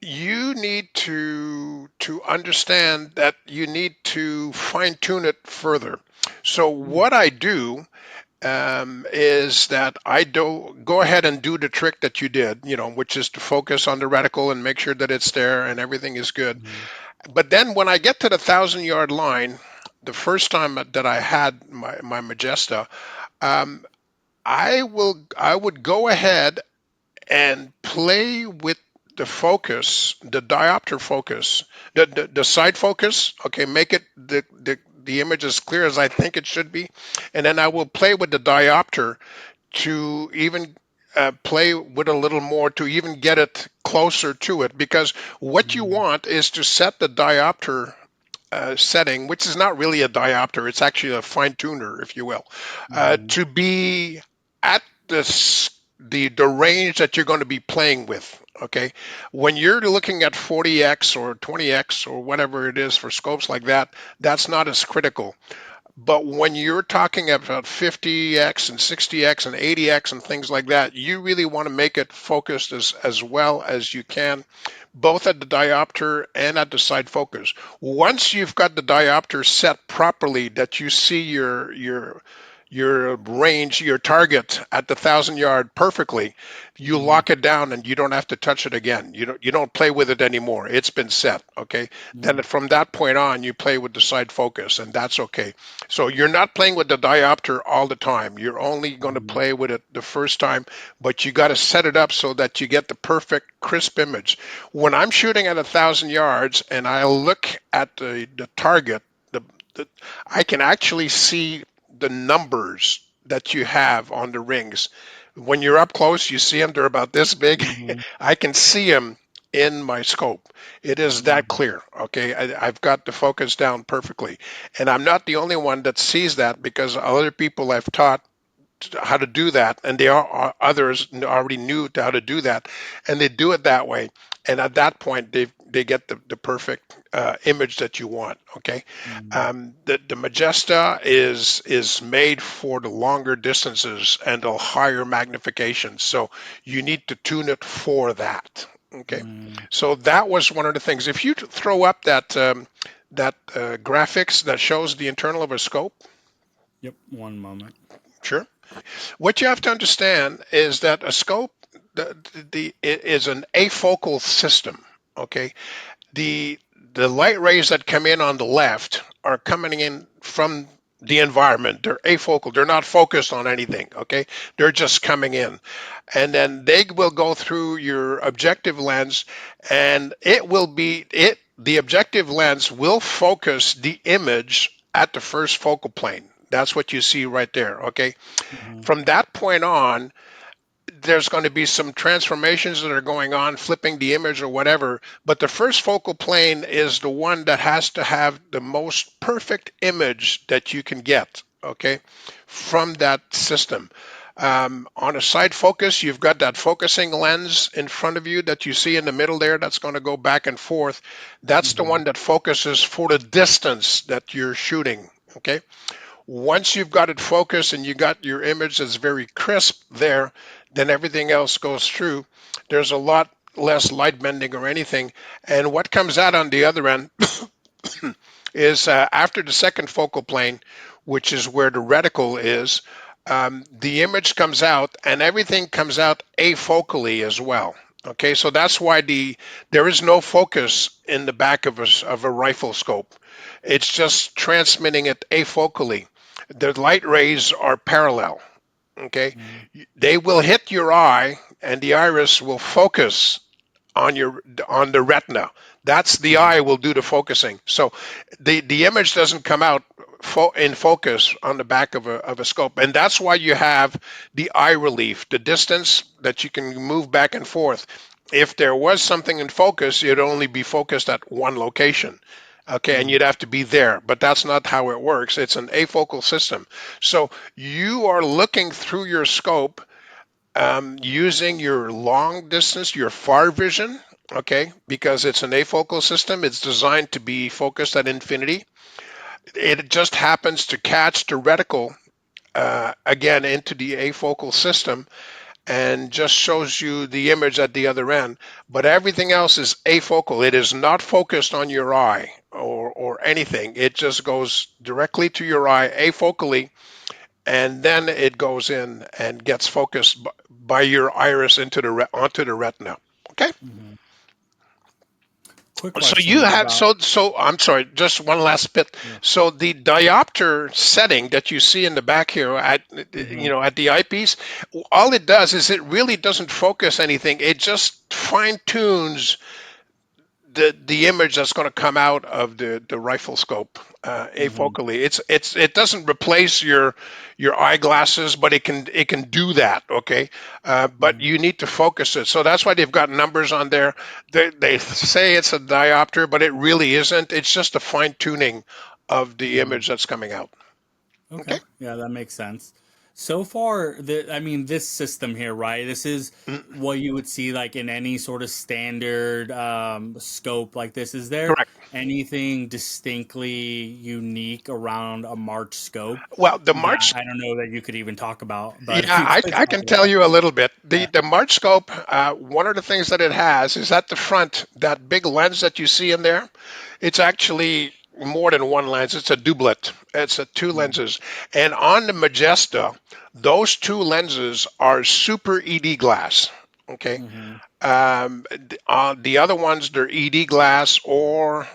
[SPEAKER 2] you need to understand that you need to fine tune it further. So what I do is that I do go ahead and do the trick that you did, which is to focus on the reticle and make sure that it's there and everything is good.
[SPEAKER 1] Hmm.
[SPEAKER 2] But then when I get to the 1,000 yard line, the first time that I had my Majesta, um, I would go ahead and play with the focus, the diopter focus, the side focus. Okay, make it the image as clear as I think it should be, and then I will play with the diopter to even play with a little more to even get it closer to it, because what you
[SPEAKER 1] Mm,
[SPEAKER 2] want is to set the diopter setting, which is not really a diopter, it's actually a fine tuner, if you will,
[SPEAKER 1] mhm,
[SPEAKER 2] to be at the range that you're going to be playing with. Okay, when you're looking at 40x or 20x or whatever it is for scopes like that, that's not as critical. But when you're talking about 50x and 60x and 80x and things like that, you really want to make it focused as well as you can, both at the diopter and at the side focus. Once you've got the diopter set properly, that you see your range, your target at the 1,000 yard perfectly, you
[SPEAKER 1] mhm,
[SPEAKER 2] lock it down and you don't have to touch it again. You don't play with it anymore. It's been set. Okay. Then
[SPEAKER 1] mhm,
[SPEAKER 2] from that point on, you play with the side focus, and that's okay. So you're not playing with the diopter all the time. You're only going to
[SPEAKER 1] mhm,
[SPEAKER 2] play with it the first time, but you got to set it up so that you get the perfect crisp image. When I'm shooting at 1,000 yards and I look at the target, the, the I can actually see the numbers that you have on the rings. When you're up close, you see them, they're about this big.
[SPEAKER 1] mhm,
[SPEAKER 2] I can see them in my scope. It is that
[SPEAKER 1] mhm,
[SPEAKER 2] clear. Okay, I've got the focus down perfectly. And I'm not the only one that sees that, because other people I've taught how to do that, and there are others already knew how to do that, and they do it that way. And at that point, they get the perfect image that you want. Okay,
[SPEAKER 1] mhm,
[SPEAKER 2] the Magesta is made for the longer distances and the higher magnification, so you need to tune it for that. Okay,
[SPEAKER 1] mhm.
[SPEAKER 2] so that was one of the things. If you throw up that graphics that shows the internal of a scope,
[SPEAKER 1] Yep, one moment.
[SPEAKER 2] sure. What you have to understand is that a scope it is an afocal system. Okay, the the light rays that come in on the left are coming in from the environment. They're afocal. They're not focused on anything. Okay, they're just coming in, and then they will go through your objective lens, and it will be it. The objective lens will focus the image at the first focal plane. That's what you see right there. Okay,
[SPEAKER 1] Mhm,
[SPEAKER 2] from that point on, there's going to be some transformations that are going on, flipping the image or whatever. But the first focal plane is the one that has to have the most perfect image that you can get, okay, from that system. On a side focus, you've got that focusing lens in front of you that you see in the middle there that's going to go back and forth. That's the
[SPEAKER 1] mhm,
[SPEAKER 2] one that focuses for the distance that you're shooting, okay? Once you've got it focused and you got your image that's very crisp there, then everything else goes through. There's a lot less light bending or anything. And what comes out on the other end is after the second focal plane, which is where the reticle is, the image comes out and everything comes out afocally as well. Okay, so that's why there is no focus in the back of a rifle scope. It's just transmitting it afocally. The light rays are parallel. Okay,
[SPEAKER 1] mhm,
[SPEAKER 2] they will hit your eye, and the iris will focus on the retina. That's the
[SPEAKER 1] mhm,
[SPEAKER 2] eye will do the focusing. So the image doesn't come out in focus on the back of a scope, and that's why you have the eye relief, the distance that you can move back and forth. If there was something in focus, it'd only be focused at one location. Okay, and
[SPEAKER 1] mhm,
[SPEAKER 2] you'd have to be there, but that's not how it works. It's an afocal system. So you are looking through your scope, using your long distance, your far vision, okay, because it's an afocal system. It's designed to be focused at infinity. It just happens to catch the reticle again into the afocal system and just shows you the image at the other end. But everything else is afocal. It is not focused on your eye or anything. It just goes directly to your eye afocally, and then it goes in and gets focused by your iris onto the retina. Okay.
[SPEAKER 1] mhm. quick
[SPEAKER 2] So you
[SPEAKER 1] question
[SPEAKER 2] have
[SPEAKER 1] about.
[SPEAKER 2] so I'm sorry, just one last bit.
[SPEAKER 1] Yeah.
[SPEAKER 2] So the diopter setting that you see in the back here at
[SPEAKER 1] Hmm.
[SPEAKER 2] at the eyepiece, all it does is it really doesn't focus anything. It just fine tunes the image that's going to come out of the rifle scope
[SPEAKER 1] Hmm.
[SPEAKER 2] afocally. It doesn't replace your eyeglasses, but it can do that. Okay, but
[SPEAKER 1] Hmm.
[SPEAKER 2] you need to focus it. So that's why they've got numbers on there. They say it's a diopter, but it really isn't. It's just a fine tuning of the
[SPEAKER 1] Hmm.
[SPEAKER 2] image that's coming out.
[SPEAKER 1] Okay.
[SPEAKER 2] Okay.
[SPEAKER 1] Yeah, that makes sense. So far, I mean, this system here, right? This is
[SPEAKER 2] Mm,
[SPEAKER 1] what you would see like in any sort of standard scope like this. Is there
[SPEAKER 2] correct.
[SPEAKER 1] anything distinctly unique around a March scope
[SPEAKER 2] Well, the
[SPEAKER 1] that
[SPEAKER 2] March.
[SPEAKER 1] I don't know that you could even talk about, but
[SPEAKER 2] Yeah,
[SPEAKER 1] if you could
[SPEAKER 2] I
[SPEAKER 1] talk
[SPEAKER 2] can tell
[SPEAKER 1] about
[SPEAKER 2] you a little bit.
[SPEAKER 1] that.
[SPEAKER 2] The March scope, one of the things that it has is at the front, that big lens that you see in there, it's actually more than one lens. It's a doublet. It's a two lenses. And on the Magesta, those two lenses are super ED glass. Okay.
[SPEAKER 1] Mm-hmm.
[SPEAKER 2] The other ones, they're ED glass, or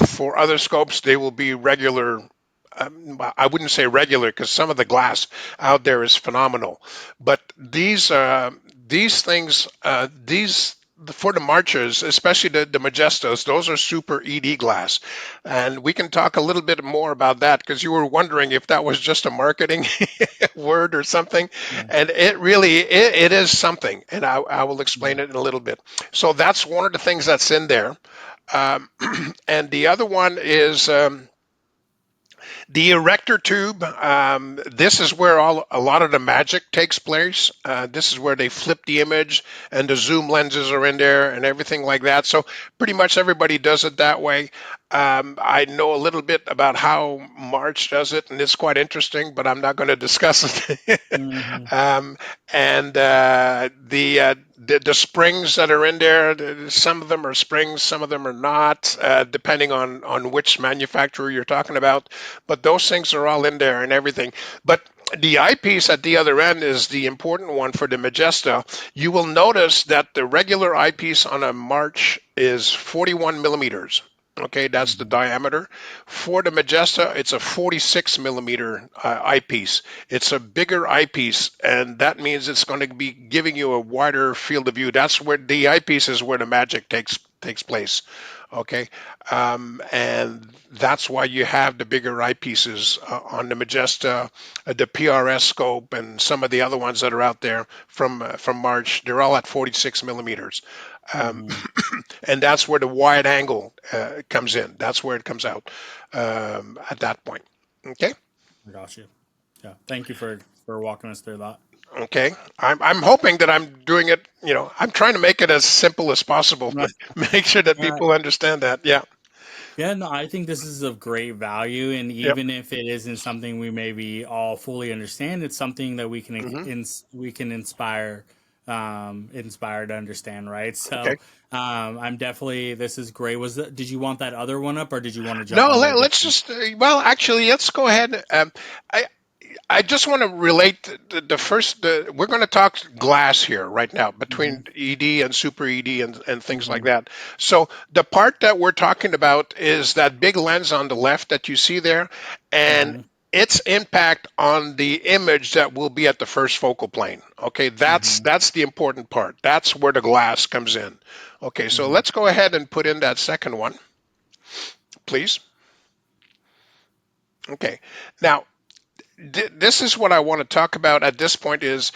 [SPEAKER 2] for other scopes, they will be regular. I wouldn't say regular because some of the glass out there is phenomenal, but these things, these for the marchers, especially the Majestos, those are super ED glass, and we can talk a little bit more about that because you were wondering if that was just a marketing word or something,
[SPEAKER 1] Yeah.
[SPEAKER 2] and it is something, and I will
[SPEAKER 1] Yeah.
[SPEAKER 2] explain it in a little bit. So that's one of the things that's in there, um, and the other one is. The erector tube, this is where a lot of the magic takes place. This is where they flip the image and the zoom lenses are in there and everything like that. So pretty much everybody does it that way. I know a little bit about how March does it, and it's quite interesting, but I'm not going to discuss it.
[SPEAKER 1] Hmm.
[SPEAKER 2] um, and the springs that are in there, some of them are springs, some of them are not, depending on which manufacturer you're talking about. But those things are all in there and everything. But the eyepiece at the other end is the important one for the Magesta. You will notice that the regular eyepiece on a March is 41 millimeters. Okay, that's the
[SPEAKER 1] Hmm.
[SPEAKER 2] diameter. For the Magesta, it's a 46 millimeter eyepiece. It's a bigger eyepiece, and that means it's going to be giving you a wider field of view. That's where the eyepiece is where the magic takes place. Okay, and that's why you have the bigger eyepieces on the Magesta, the PRS scope, and some of the other ones that are out there from March. They're all at 46 millimeters. Um,
[SPEAKER 1] Hmm.
[SPEAKER 2] and that's where the wide angle comes in. That's where it comes out at that point. Okay.
[SPEAKER 1] I got you. Yeah. Thank you for walking us through that.
[SPEAKER 2] Okay. I'm hoping that I'm doing it. I'm trying to make it as simple as possible, but make sure that
[SPEAKER 1] Right.
[SPEAKER 2] people understand that. Yeah.
[SPEAKER 1] Yeah, no, I think this is of great value, and
[SPEAKER 2] Yep.
[SPEAKER 1] even if it isn't something we maybe all fully understand, it's something that
[SPEAKER 2] Hmm.
[SPEAKER 1] we can inspire to understand, right? So,
[SPEAKER 2] Okay.
[SPEAKER 1] I'm definitely this is great. Did you want that other one up, or did you want to jump
[SPEAKER 2] No,
[SPEAKER 1] onto a
[SPEAKER 2] let's
[SPEAKER 1] different?
[SPEAKER 2] just. Well, actually, let's go ahead. I I just want to relate the first. We're going to talk glass here right now
[SPEAKER 1] Hmm.
[SPEAKER 2] between ED and super ED and things like
[SPEAKER 1] Hmm.
[SPEAKER 2] that. So the part that we're talking about is that big lens on the left that you see there, and
[SPEAKER 1] Hmm.
[SPEAKER 2] its impact on the image that will be at the first focal plane. Okay, that's
[SPEAKER 1] Hmm.
[SPEAKER 2] that's the important part. That's where the glass comes in. Okay, so
[SPEAKER 1] Hmm.
[SPEAKER 2] let's go ahead and put in that second one, please. Okay, now this is what I want to talk about at this point is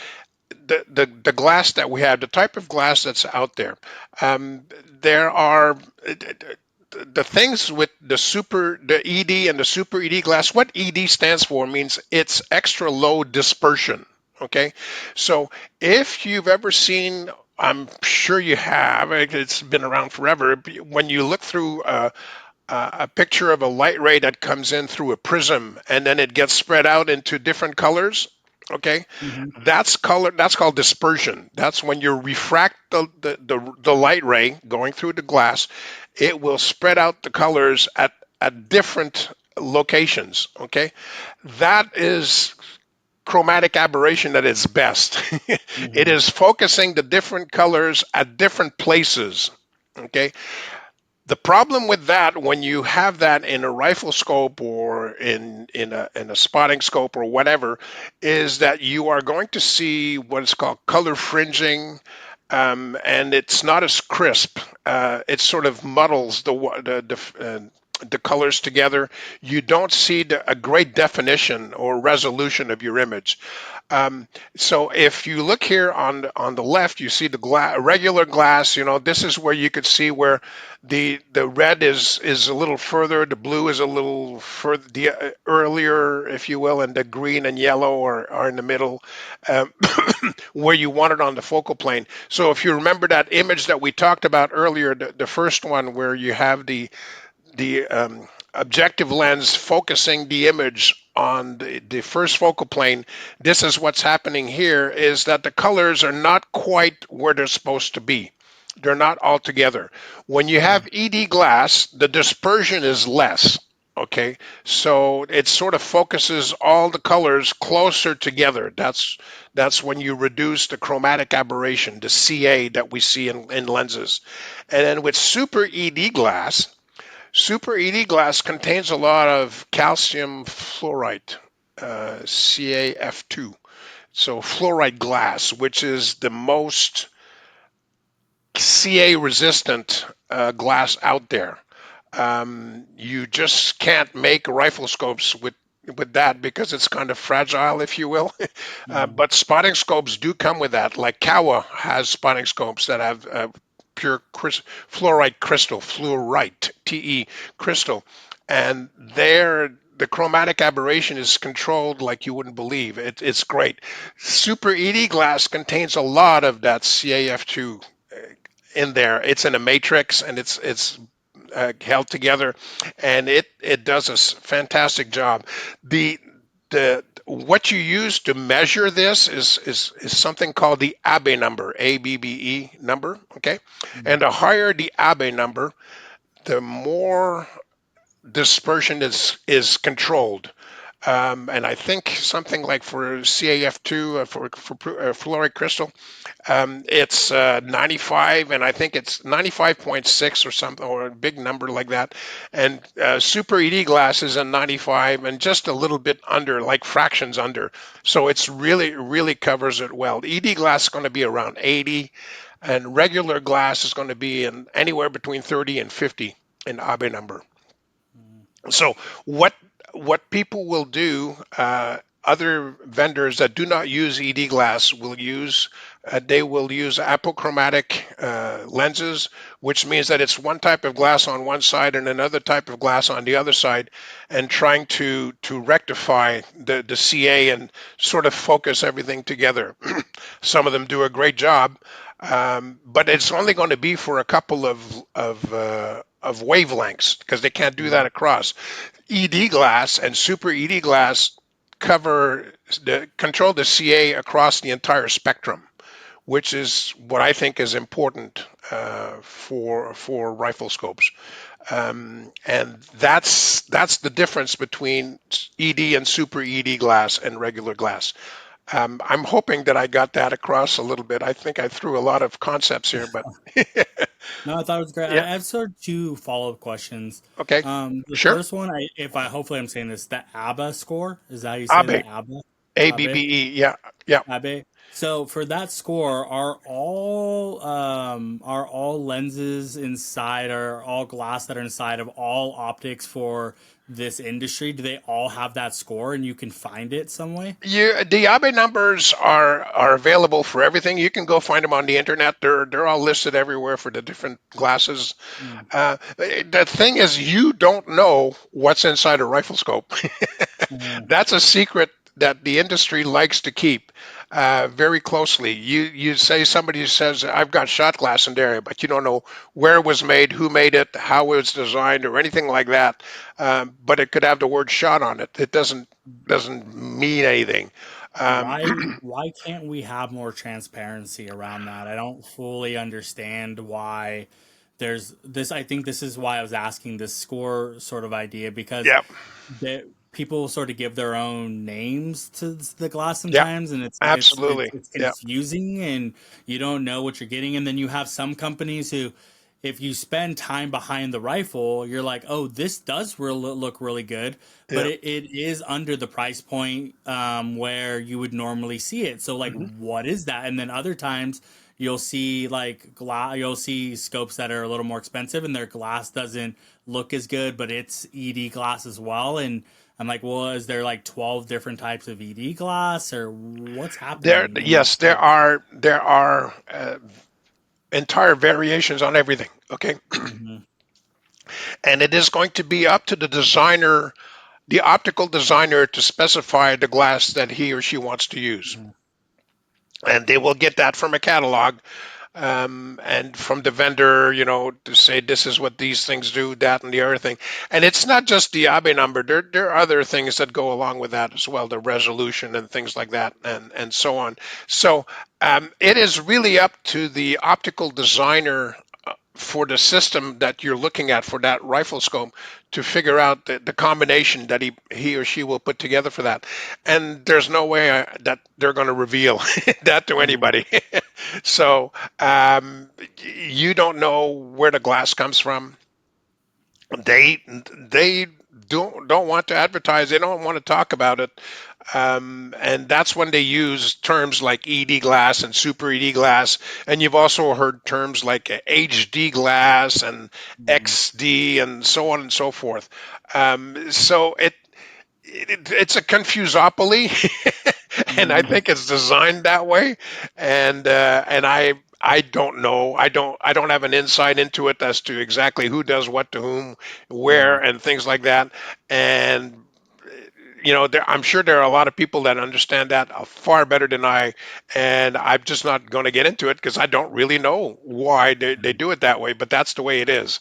[SPEAKER 2] the glass that we have, the type of glass that's out there. There are the things with the ED and the super ED glass. What ED stands for means it's extra low dispersion. Okay, so if you've ever seen, I'm sure you have. It's been around forever. When you look through a picture of a light ray that comes in through a prism and then it gets spread out into different colors. Okay,
[SPEAKER 1] Hmm.
[SPEAKER 2] that's called dispersion. That's when you refract the light ray going through the glass, it will spread out the colors at different locations. Okay, that is chromatic aberration at its best. It
[SPEAKER 1] Hmm.
[SPEAKER 2] is focusing the different colors at different places. Okay, The problem with that, when you have that in a rifle scope or in a spotting scope or whatever, is that you are going to see what is called color fringing, and it's not as crisp. It sort of muddles the colors together. You don't see a great definition or resolution of your image. Um, so if you look here on the left, you see the regular glass. You know, this is where you could see where the red is a little further, the blue is a little further, earlier, if you will, and the green and yellow are in the middle, um, where you want it on the focal plane. So if you remember that image that we talked about earlier, the first one where you have the objective lens focusing the image on the first focal plane, this is what's happening here, is that the colors are not quite where they're supposed to be. They're not all together. When you have ED glass, the dispersion is less. Okay, so it sort of focuses all the colors closer together. That's when you reduce the chromatic aberration, the CA that we see in lenses. And then with super ED glass, super ED glass contains a lot of calcium fluoride, CaF2. So fluoride glass, which is the most Ca resistant glass out there. You just can't make rifle scopes with that because it's kind of fragile, if you will.
[SPEAKER 1] Mhm.
[SPEAKER 2] But spotting scopes do come with that. Like Kawa has spotting scopes that have pure fluorite crystal, fluorite, Te crystal, and there the chromatic aberration is controlled like you wouldn't believe. It's great. Super ED glass contains a lot of that CaF2 in there. It's in a matrix and it's held together, and it does a fantastic job. The what you use to measure this is something called the Abbe number, ABBE number. Okay, and
[SPEAKER 1] Mhm.
[SPEAKER 2] the higher the Abbe number, the more dispersion is controlled. And I think something like for CAF2, for fluoride crystal, it's 95, and I think it's 95.6 or something, or a big number like that. And Super ED glass is a 95, and just a little bit under, like fractions under. So it's really covers it well. ED glass is going to be around 80, and regular glass is going to be in anywhere between 30 and 50 in Abe number.
[SPEAKER 1] Mhm.
[SPEAKER 2] So what what people will do, other vendors that do not use ED glass will use, they will use apochromatic lenses, which means that it's one type of glass on one side and another type of glass on the other side, and trying to rectify the CA and sort of focus everything together. Some of them do a great job, but it's only going to be for a couple of wavelengths because they can't do that
[SPEAKER 1] Mhm.
[SPEAKER 2] across. ED glass and super ED glass control the CA across the entire spectrum, which is what I think is important for rifle scopes. And that's the difference between ED and super ED glass and regular glass. I'm hoping that I got that across a little bit. I think I threw a lot of concepts here, but
[SPEAKER 1] No, I thought it was great.
[SPEAKER 2] yeah,
[SPEAKER 1] I have sort of two follow-up questions.
[SPEAKER 2] okay,
[SPEAKER 1] The
[SPEAKER 2] sure.
[SPEAKER 1] first one, if I hopefully I'm saying this, the ABBA score, is that how you say
[SPEAKER 2] Abe,
[SPEAKER 1] the ABBA? ABBA?
[SPEAKER 2] ABBE, yeah, yeah.
[SPEAKER 1] Abe. So for that score, are all lenses inside or all glass that are inside of all optics for this industry? Do they all have that score and you can find it some way?
[SPEAKER 2] The Abe numbers are available for everything. You can go find them on the internet. They're all listed everywhere for the different glasses.
[SPEAKER 1] Mm,
[SPEAKER 2] The thing is, you don't know what's inside a rifle scope.
[SPEAKER 1] mm,
[SPEAKER 2] That's a secret that the industry likes to keep very closely. You say somebody says, "I've got shot glass in there," but you don't know where it was made, who made it, how it was designed, or anything like that. But it could have the word "shot" on it. It doesn't mean anything. Um,
[SPEAKER 1] why can't we have more transparency around that? I don't fully understand why there's this. I think this is why I was asking this score sort of idea because
[SPEAKER 2] yeah,
[SPEAKER 1] that people sort of give their own names to the glass
[SPEAKER 2] yeah,
[SPEAKER 1] sometimes, and
[SPEAKER 2] absolutely.
[SPEAKER 1] it's
[SPEAKER 2] Yeah,
[SPEAKER 1] confusing, and you don't know what you're getting. And then you have some companies who if you spend time behind the rifle, you're like, oh, this does look really good, but
[SPEAKER 2] Yeah.
[SPEAKER 1] it is under the price point where you would normally see it. So like,
[SPEAKER 2] Hmm.
[SPEAKER 1] what is that? And then other times you'll see like you'll see scopes that are a little more expensive, and their glass doesn't look as good, but it's ED glass as well. And I'm like, well, is there like 12 different types of ED glass, or what's
[SPEAKER 2] There,
[SPEAKER 1] happening in
[SPEAKER 2] yes,
[SPEAKER 1] this
[SPEAKER 2] there
[SPEAKER 1] space?
[SPEAKER 2] are entire variations on everything. Okay,
[SPEAKER 1] Hmm.
[SPEAKER 2] and it is going to be up to the designer, the optical designer, to specify the glass that he or she wants to use,
[SPEAKER 1] Hmm.
[SPEAKER 2] and they will get that from a catalog, and from the vendor, to say this is what these things do, that and the other thing. And it's not just the ABE number. There are other things that go along with that as well, the resolution and things like that, and so on. So it is really up to the optical designer for the system that you're looking at for that rifle scope to figure out the combination that he or she will put together for that. And there's no way that they're going to reveal that to
[SPEAKER 1] Hmm.
[SPEAKER 2] anybody. So you don't know where the glass comes from. They don't want to advertise. They don't want to talk about it, and that's when they use terms like ED glass and super ED glass. And you've also heard terms like HD glass and
[SPEAKER 1] Hmm.
[SPEAKER 2] XD and so on and so forth. So it's a confusopoly, and I
[SPEAKER 1] Hmm.
[SPEAKER 2] think it's designed that way. And I don't know. I don't have an insight into it as to exactly who does what to whom, where,
[SPEAKER 1] Yeah.
[SPEAKER 2] and things like that. And I'm sure there are a lot of people that understand that far better than I, and I'm just not going to get into it because I don't really know why they do it that way, but that's the way it is.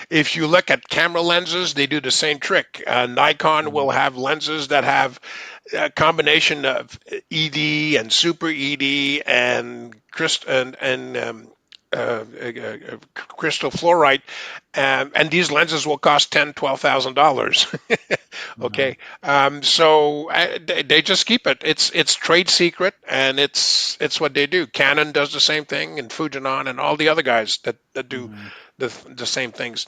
[SPEAKER 2] If you look at camera lenses, they do the same trick. Nikon will
[SPEAKER 1] Hmm.
[SPEAKER 2] have lenses that have a combination of ED and super ED and crystal fluorite, and these lenses will cost $10,000, $12,000.
[SPEAKER 1] Yeah.
[SPEAKER 2] Okay, so they just keep it. It's trade secret, and it's what they do. Canon does the same thing, and Fujinon, and all the other guys that do
[SPEAKER 1] Hmm.
[SPEAKER 2] the same things.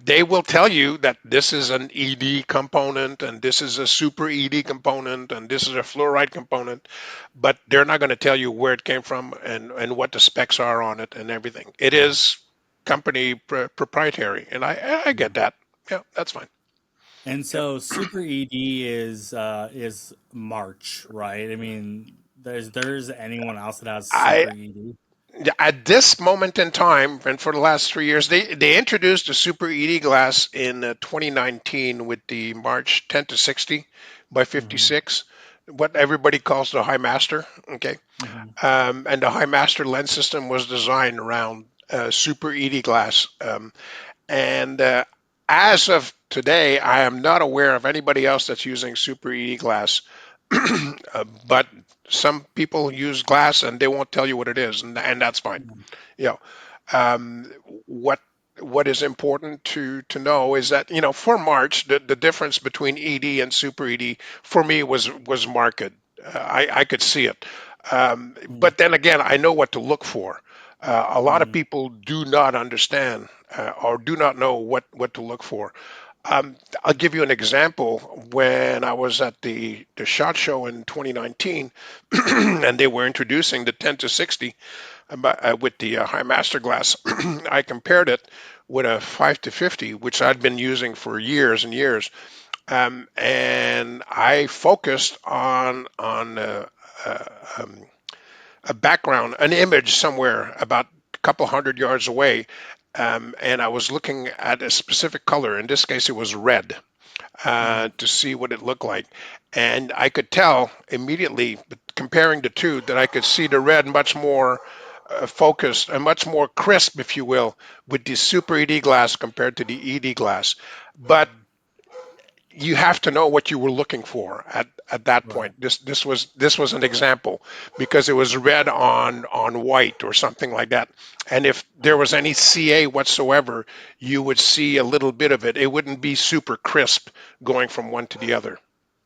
[SPEAKER 2] They will tell you that this is an ED component, and this is a super ED component, and this is a fluoride component, but they're not going to tell you where it came from and what the specs are on it and everything. It is company proprietary, and I get that. Yeah, that's fine.
[SPEAKER 1] And
[SPEAKER 2] Yep.
[SPEAKER 1] so Super ED is March, right? I mean, there's anyone else that has
[SPEAKER 2] I
[SPEAKER 1] Super ED?
[SPEAKER 2] At this moment in time, and for the last 3 years, they introduced a Super ED glass in 2019 with the March 10 to 60 by
[SPEAKER 1] Hmm.
[SPEAKER 2] 56, what everybody calls the High Master. Okay,
[SPEAKER 1] Hmm.
[SPEAKER 2] and the High Master lens system was designed around Super ED glass. And as of today, I am not aware of anybody else that's using Super ED glass. But some people use glass and they won't tell you what it is, and that's fine. You know, um, what what is important to know is that for March the difference between ED and Super ED for me was marked. I could see it, but then again I know what to look for. A lot of
[SPEAKER 1] Hmm.
[SPEAKER 2] people do not understand or do not know what to look for. I'll give you an example. When I was at the SHOT Show in 2019, and they were introducing the 10 to 60 with the High Master glass, I compared it with a 5 to 50, which I'd been using for years and years, and I focused on uh, um, a background, an image somewhere about a couple hundred yards away, and I was looking at a specific color. In this case, it was red,
[SPEAKER 1] Hmm.
[SPEAKER 2] to see what it looked like. And I could tell immediately, comparing the two, that I could see the red much more focused and much more crisp, if you will, with the Super ED glass compared to the ED glass. But you have to know what you were looking for at that
[SPEAKER 1] Right.
[SPEAKER 2] point. This was an example because it was red on white or something like that. And if there was any CA whatsoever, you would see a little bit of it. It wouldn't be super crisp going from one to the other.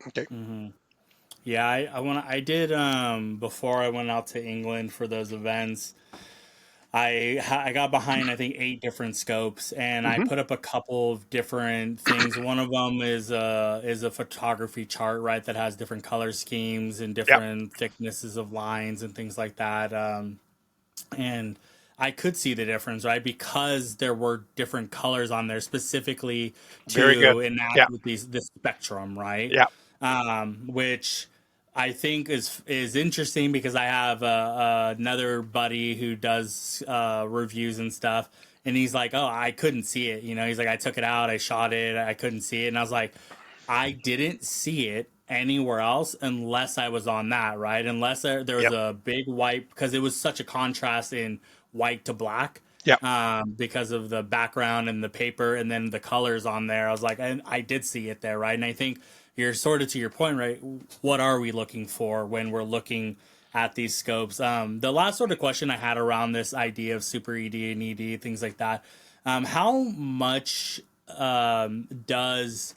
[SPEAKER 2] Okay.
[SPEAKER 1] Hmm. Yeah, I did before I went out to England for those events. I got behind I think 8 different scopes, and I
[SPEAKER 2] Hmm.
[SPEAKER 1] put up a couple of different things. One of them is a photography chart, right, that has different color schemes and
[SPEAKER 2] Yep.
[SPEAKER 1] different thicknesses of lines and things like that. And I could see the difference, right, because there were different colors on there specifically
[SPEAKER 2] Very good.
[SPEAKER 1] to enact
[SPEAKER 2] Yeah.
[SPEAKER 1] with the spectrum, right?
[SPEAKER 2] Yeah.
[SPEAKER 1] Which I think is interesting because I have another buddy who does reviews and stuff, and he's like, "Oh, I couldn't see it." You know, he's like, "I took it out, I shot it, I couldn't see it," and I was like, "I didn't see it anywhere else unless I was on that, right? Unless there was
[SPEAKER 2] Yep.
[SPEAKER 1] a big white because it was such a contrast in white to black."
[SPEAKER 2] Yep.
[SPEAKER 1] Because of the background and the paper and then the colors on there. I was like, I did see it there, right? And I think you're sort of to your point, right? What are we looking for when we're looking at these scopes? The last sort of question I had around this idea of super ED and ED, things like that. How much does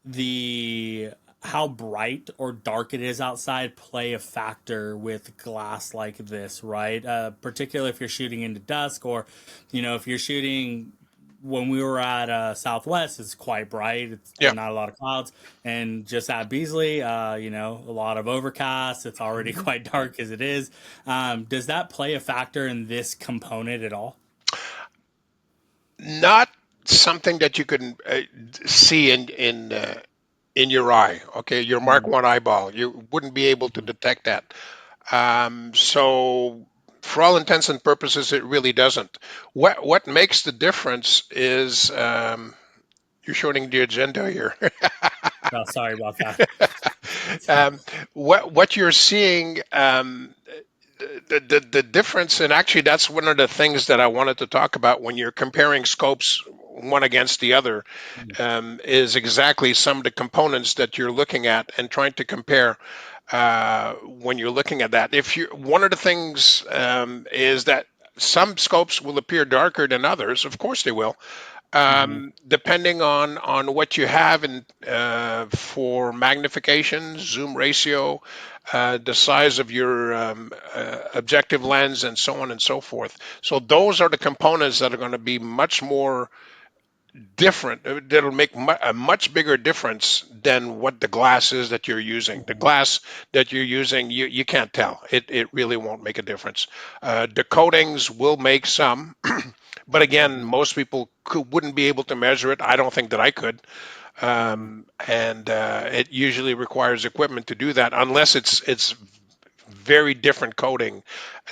[SPEAKER 1] the how bright or dark it is outside play a factor with glass like this, right? Particularly if you're shooting into dusk, or if you're shooting when we were at Southwest, it's quite bright. There's
[SPEAKER 2] Yep.
[SPEAKER 1] not a lot of clouds, and just at Beasley, a lot of overcast. It's already
[SPEAKER 2] Hmm.
[SPEAKER 1] quite dark as it is. Does that play a factor in this component at all?
[SPEAKER 2] Not something that you can see in your eye. Okay, your Mark
[SPEAKER 1] Mm-hmm.
[SPEAKER 2] One eyeball. You wouldn't be able to detect that. So, for all intents and purposes, it really doesn't. What makes the difference is you're showing the agenda here.
[SPEAKER 1] Oh, sorry about that.
[SPEAKER 2] um, what you're seeing, the difference, and actually that's one of the things that I wanted to talk about when you're comparing scopes one against the other, is exactly some of the components that you're looking at and trying to compare when you're looking at that. If you One of the things is that some scopes will appear darker than others. Of course they will,
[SPEAKER 1] Mm-hmm.
[SPEAKER 2] depending on what you have in for magnification, zoom ratio, the size of your objective lens, and so on and so forth. So those are the components that are going to be much more different. That'll make a much bigger difference than what the glass is that you're using. The
[SPEAKER 1] Mm-hmm.
[SPEAKER 2] glass that you're using, you can't tell. It really won't make a difference. The coatings will make some, but again,
[SPEAKER 1] Mm-hmm.
[SPEAKER 2] most people wouldn't be able to measure it. I don't think that I could.
[SPEAKER 1] Mm-hmm.
[SPEAKER 2] And it usually requires equipment to do that, unless it's very different coating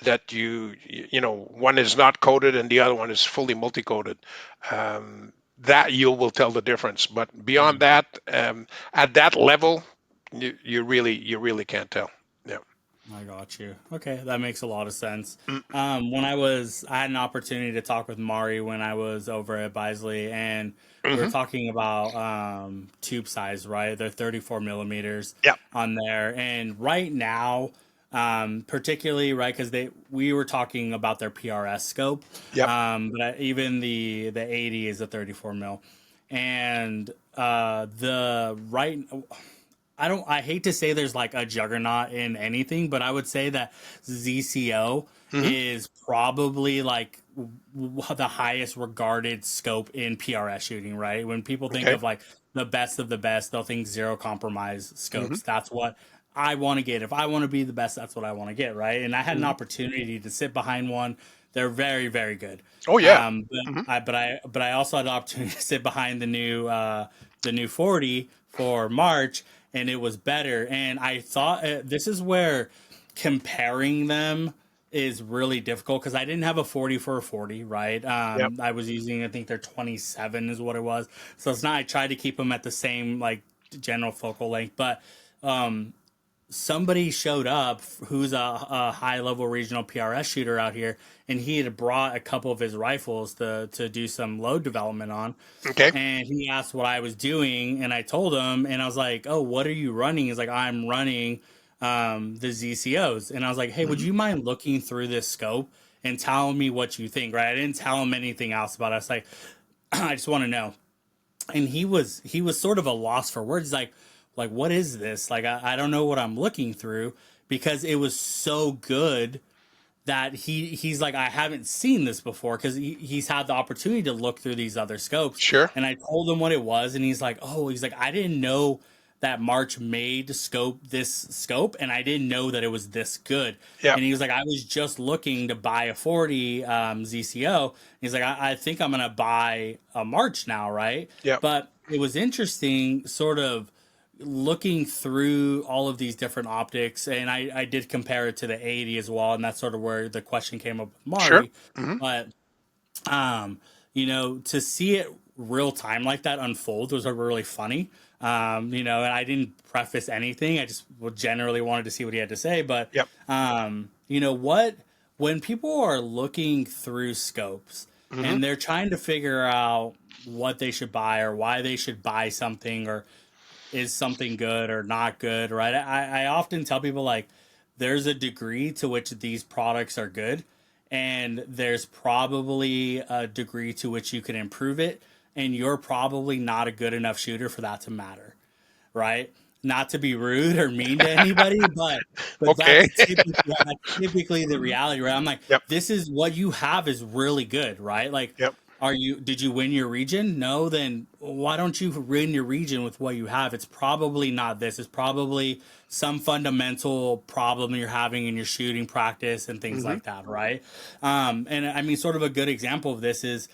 [SPEAKER 2] that one is not coated and the other one is fully multi-coated. That you will tell the difference, but beyond
[SPEAKER 1] Mm-hmm.
[SPEAKER 2] that, at that level, you really can't tell. Yeah.
[SPEAKER 1] I got you. Okay, that makes a lot of sense.
[SPEAKER 2] Mm.
[SPEAKER 1] I had an opportunity to talk with Mari when I was over at Bisley, and we were
[SPEAKER 2] Hmm.
[SPEAKER 1] talking about tube size, right? They're 34 millimeters
[SPEAKER 2] Yep.
[SPEAKER 1] on there, and right now, particularly right because we were talking about their PRS scope,
[SPEAKER 2] Yep.
[SPEAKER 1] but even the 80 is a 34 mil, and the right. I hate to say there's like a juggernaut in anything, but I would say that ZCO
[SPEAKER 2] Hmm.
[SPEAKER 1] is probably like the highest regarded scope in PRS shooting, right? When people think
[SPEAKER 2] Okay.
[SPEAKER 1] of like the best of the best, they'll think zero compromise
[SPEAKER 2] Hmm.
[SPEAKER 1] scopes. That's what I want to get. If I want to be the best, that's what I want to get, right? And I had an
[SPEAKER 2] Hmm.
[SPEAKER 1] opportunity to sit behind one. They're very, very good.
[SPEAKER 2] Oh yeah.
[SPEAKER 1] But
[SPEAKER 2] Hmm.
[SPEAKER 1] I also had the opportunity to sit behind the new 40 for March, and it was better. And I thought this is where comparing them is really difficult because I didn't have a 40 for a 40, right?
[SPEAKER 2] Yep.
[SPEAKER 1] I was using, I think they're 27 is what it was. So it's not, I tried to keep them at the same like general focal length, but somebody showed up who's a high level regional PRS shooter out here, and he had brought a couple of his rifles to do some load development on.
[SPEAKER 2] Okay.
[SPEAKER 1] And he asked what I was doing, and I told him, and I was like, "Oh, what are you running?" He's like, "I'm running the ZCOs," and I was like, "Hey, would
[SPEAKER 2] Hmm.
[SPEAKER 1] you mind looking through this scope and telling me what you think?" Right? I didn't tell him anything else about it. I was like, "I just want to know." And he was sort of a loss for words. He's like what is this? Like I don't know what I'm looking through because it was so good that he's like, I haven't seen this before because he's had the opportunity to look through these other scopes,
[SPEAKER 2] Sure.
[SPEAKER 1] and I told him what it was, and he's like, oh, he's like, I didn't know that March made scope, and I didn't know that it was this good.
[SPEAKER 2] Yep.
[SPEAKER 1] And he was like, I was just looking to buy a 40 ZCO. He's like, I think I'm gonna buy a March now, right?
[SPEAKER 2] Yep.
[SPEAKER 1] But it was interesting, sort of looking through all of these different optics, and I did compare it to the 80 as well, and that's sort of where the question came up with
[SPEAKER 2] Sure.
[SPEAKER 1] Mari.
[SPEAKER 2] Hmm.
[SPEAKER 1] But to see it real time like that unfold was really funny. And I didn't preface anything. I just generally wanted to see what he had to say. But
[SPEAKER 2] Yep.
[SPEAKER 1] what when people are looking through scopes
[SPEAKER 2] Hmm.
[SPEAKER 1] and they're trying to figure out what they should buy or why they should buy something, or is something good or not good, right? I often tell people, like, there's a degree to which these products are good, and there's probably a degree to which you can improve it, and you're probably not a good enough shooter for that to matter, right? Not to be rude or mean to anybody, but
[SPEAKER 2] Okay.
[SPEAKER 1] that's typically the
[SPEAKER 2] Hmm.
[SPEAKER 1] reality, right? I'm like,
[SPEAKER 2] Yep.
[SPEAKER 1] this is what you have is really good, right? Like,
[SPEAKER 2] Yep.
[SPEAKER 1] did you win your region? No, then why don't you win your region with what you have? It's probably not this. It's probably some fundamental problem you're having in your shooting practice and things
[SPEAKER 2] Hmm.
[SPEAKER 1] like that, right? And I mean, sort of a good example of this is,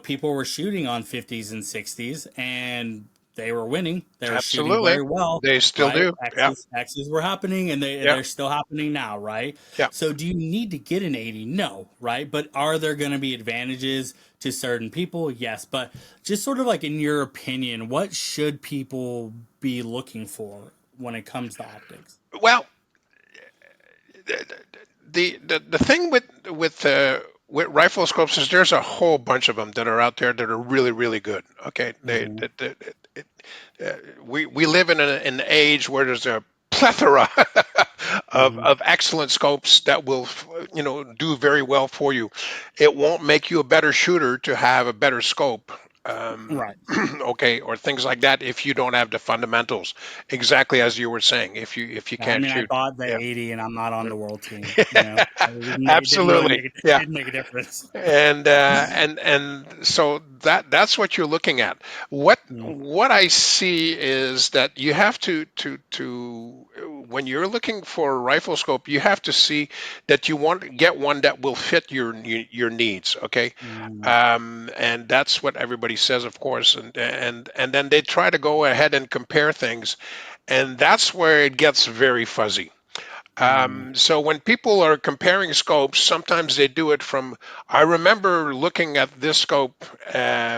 [SPEAKER 1] people were shooting on 50s and 60s, and they were winning. They were shooting
[SPEAKER 2] Absolutely.
[SPEAKER 1] very well,
[SPEAKER 2] They still
[SPEAKER 1] right?
[SPEAKER 2] do. Yep.
[SPEAKER 1] X's were happening, and
[SPEAKER 2] Yep.
[SPEAKER 1] they're still happening now, right?
[SPEAKER 2] Yep.
[SPEAKER 1] So do you need to get an 80? No, right? But are there going to be advantages to certain people? Yes. But just sort of like, in your opinion, what should people be looking for when it comes to optics?
[SPEAKER 2] Well, the thing with rifle scopes is there's a whole bunch of them that are out there that are really really good. Okay,
[SPEAKER 1] Hmm.
[SPEAKER 2] uh, we live in an age where there's a plethora
[SPEAKER 1] Hmm.
[SPEAKER 2] of excellent scopes that will do very well for you. It won't make you a better shooter to have a better scope.
[SPEAKER 1] Right.
[SPEAKER 2] Okay, or things like that if you don't have the fundamentals exactly as you were saying, if you
[SPEAKER 1] Yeah, I
[SPEAKER 2] can't
[SPEAKER 1] mean, I
[SPEAKER 2] shoot.
[SPEAKER 1] bought the
[SPEAKER 2] Yeah.
[SPEAKER 1] 80, and I'm not on the world team. It didn't really
[SPEAKER 2] Absolutely.
[SPEAKER 1] make it
[SPEAKER 2] Yeah.
[SPEAKER 1] didn't make a difference.
[SPEAKER 2] And so that's what you're looking at. What
[SPEAKER 1] Mm,
[SPEAKER 2] what I see is that you have to when you're looking for a rifle scope, you have to see that you want to get one that will fit your needs. Okay,
[SPEAKER 1] mm,
[SPEAKER 2] and that's what everybody says, of course, and then they try to go ahead and compare things, and that's where it gets very fuzzy.
[SPEAKER 1] mm,
[SPEAKER 2] So when people are comparing scopes, sometimes they do it from, I remember looking at this scope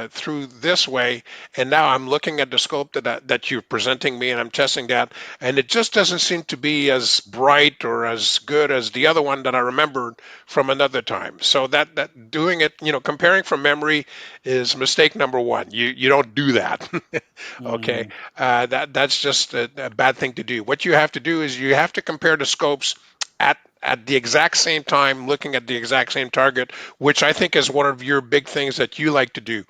[SPEAKER 2] through this way, and now I'm looking at the scope that you're presenting me, and I'm testing that, and it just doesn't seem to be as bright or as good as the other one that I remembered from another time. So that doing it, comparing from memory is mistake number one. You don't do that. Okay,
[SPEAKER 1] mm,
[SPEAKER 2] that's just a bad thing to do. What you have to do is you have to compare the scopes at the exact same time, looking at the exact same target, which I think is one of your big things that you like to do,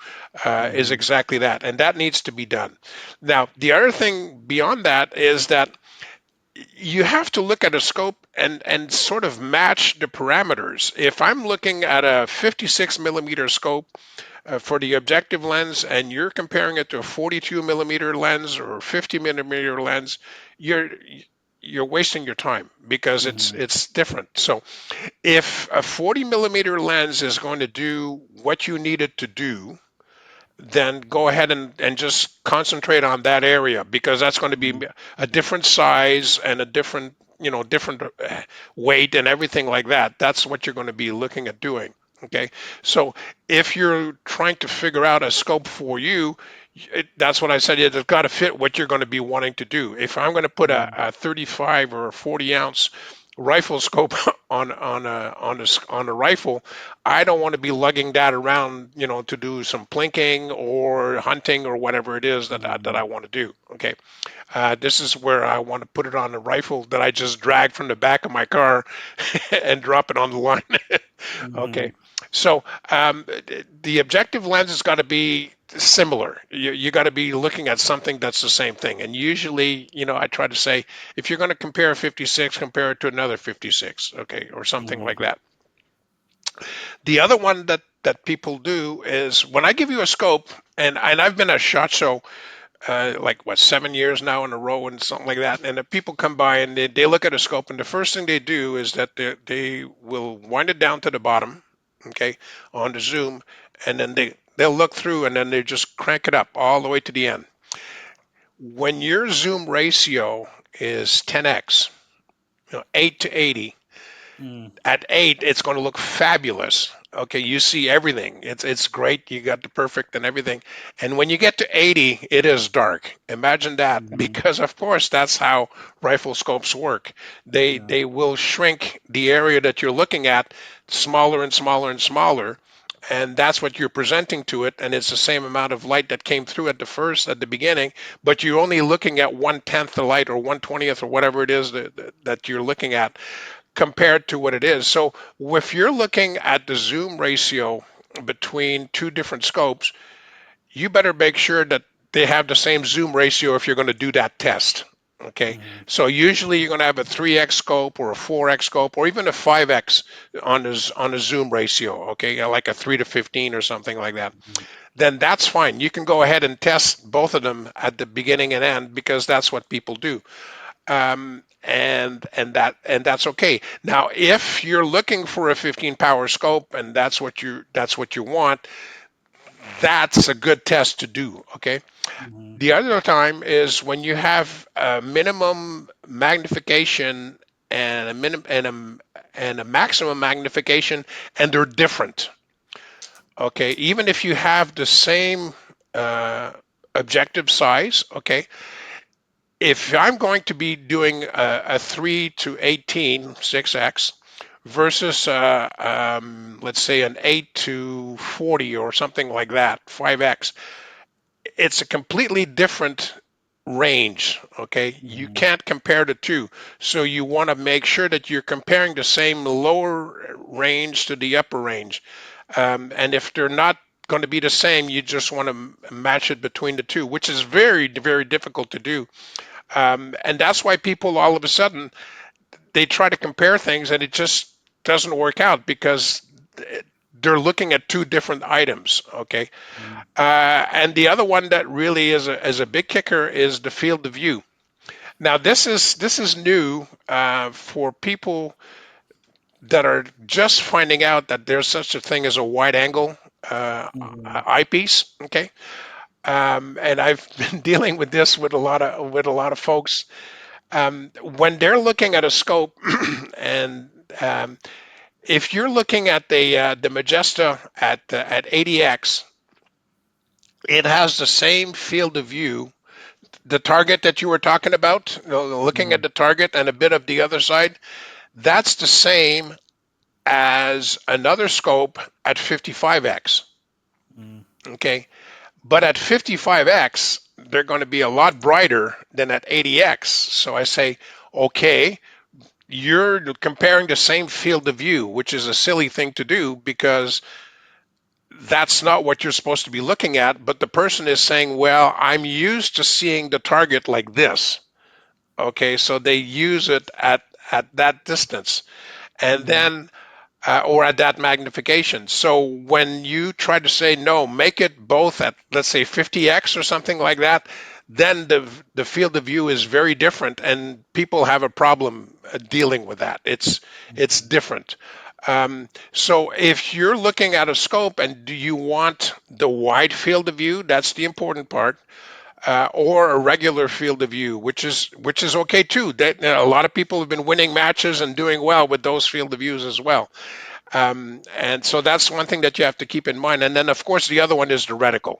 [SPEAKER 2] is
[SPEAKER 1] mm,
[SPEAKER 2] exactly that, and that needs to be done. Now, the other thing beyond that is that you have to look at a scope and sort of match the parameters. If I'm looking at a 56 millimeter scope for the objective lens, and you're comparing it to a 42 millimeter lens or 50 millimeter lens, you're you're wasting your time because it's
[SPEAKER 1] mm,
[SPEAKER 2] it's different. So if a 40 millimeter lens is going to do what you need it to do, then go ahead and just concentrate on that area because that's going to be
[SPEAKER 1] mm,
[SPEAKER 2] a different size and a different weight and everything like that. That's what you're going to be looking at doing. Okay, so if you're trying to figure out a scope for you, that's what I said. It's got to fit what you're going to be wanting to do. If I'm going to put
[SPEAKER 1] mm,
[SPEAKER 2] a 35 or a 40-ounce rifle scope on a rifle, I don't want to be lugging that around, to do some plinking or hunting or whatever it is that I
[SPEAKER 1] mm,
[SPEAKER 2] want to do. Okay, this is where I want to put it on a rifle that I just drag from the back of my car and drop it on the line. Okay,
[SPEAKER 1] mm,
[SPEAKER 2] so the objective lens has got to be similar. You got to be looking at something that's the same thing. And usually, I try to say, if you're going to compare a 56, compare it to another 56, okay, or something like
[SPEAKER 1] mm,
[SPEAKER 2] that. The other one that people do is when I give you a scope, and I've been at SHOT Show like what 7 years now in a row and something like that. And the people come by and they look at a scope, and the first thing they do is that they will wind it down to the bottom, okay, on the zoom, and then they'll look through and then they just crank it up all the way to the end. When your zoom ratio is 10x, 8 to 80,
[SPEAKER 1] Mm,
[SPEAKER 2] at 8 it's going to look fabulous. Okay, you see everything, it's great, you got the perfect and everything. And when you get to 80 it is dark. Imagine that,
[SPEAKER 1] mm-hmm.
[SPEAKER 2] because of course that's how rifle scopes work. they
[SPEAKER 1] Yeah.
[SPEAKER 2] they will shrink the area that you're looking at smaller and smaller and smaller, and that's what you're presenting to it, and it's the same amount of light that came through at the beginning, but you're only looking at 1/10 the light or 1/20th or whatever it is that you're looking at compared to what it is. So if you're looking at the zoom ratio between two different scopes, you better make sure that they have the same zoom ratio if you're going to do that test. Okay,
[SPEAKER 1] Mm-hmm.
[SPEAKER 2] so usually you're going to have a 3x scope or a 4x scope or even a 5x on a zoom ratio. Okay, like a 3 to 15 or something like that. Then that's fine. You can go ahead and test both of them at the beginning and end because that's what people do, and that's okay. Now, if you're looking for a 15 power scope and that's what you want, that's a good test to do. Okay.
[SPEAKER 1] Mm-hmm.
[SPEAKER 2] The other time is when you have a minimum magnification and a maximum magnification, and they're different. Okay, even if you have the same uh, objective size. Okay, if I'm going to be doing a 3 to 18 6x versus let's say an 8 to 40 or something like that 5x, it's a completely different range. Okay, you
[SPEAKER 1] Mm-hmm.
[SPEAKER 2] can't compare the two, so you want to make sure that you're comparing the same lower range to the upper range, and if they're not going to be the same, you just want to match it between the two, which is very very difficult to do. And that's why people all of a sudden they try to compare things and it just doesn't work out because they're looking at two different items. Okay, and the other one that really is a big kicker is the field of view. Now this is new for people that are just finding out that there's such a thing as a wide angle
[SPEAKER 1] Mm-hmm.
[SPEAKER 2] eyepiece. Okay, and I've been dealing with this with a lot of folks when they're looking at a scope, and um, if you're looking at the Magesta at 80x, it has the same field of view. The target that you were talking about, looking at the target and a bit of the other side, that's the same as another scope at 55x.
[SPEAKER 1] Mm-hmm.
[SPEAKER 2] Okay, but at 55x, they're going to be a lot brighter than at 80x. So I say, okay, you're comparing the same field of view, which is a silly thing to do because that's not what you're supposed to be looking at. But the person is saying, well, I'm used to seeing the target like this. Okay, so they use it at that distance. And
[SPEAKER 1] Mm-hmm.
[SPEAKER 2] then or at that magnification. So when you try to say no, make it both at let's say 50x or something like that, then the field of view is very different, and people have a problem dealing with that. It's different. So if you're looking at a scope and do you want the wide field of view, that's the important part, or a regular field of view, which is okay too. That a lot of people have been winning matches and doing well with those field of views as well. And so that's one thing that you have to keep in mind. And then, of course, the other one is the reticle.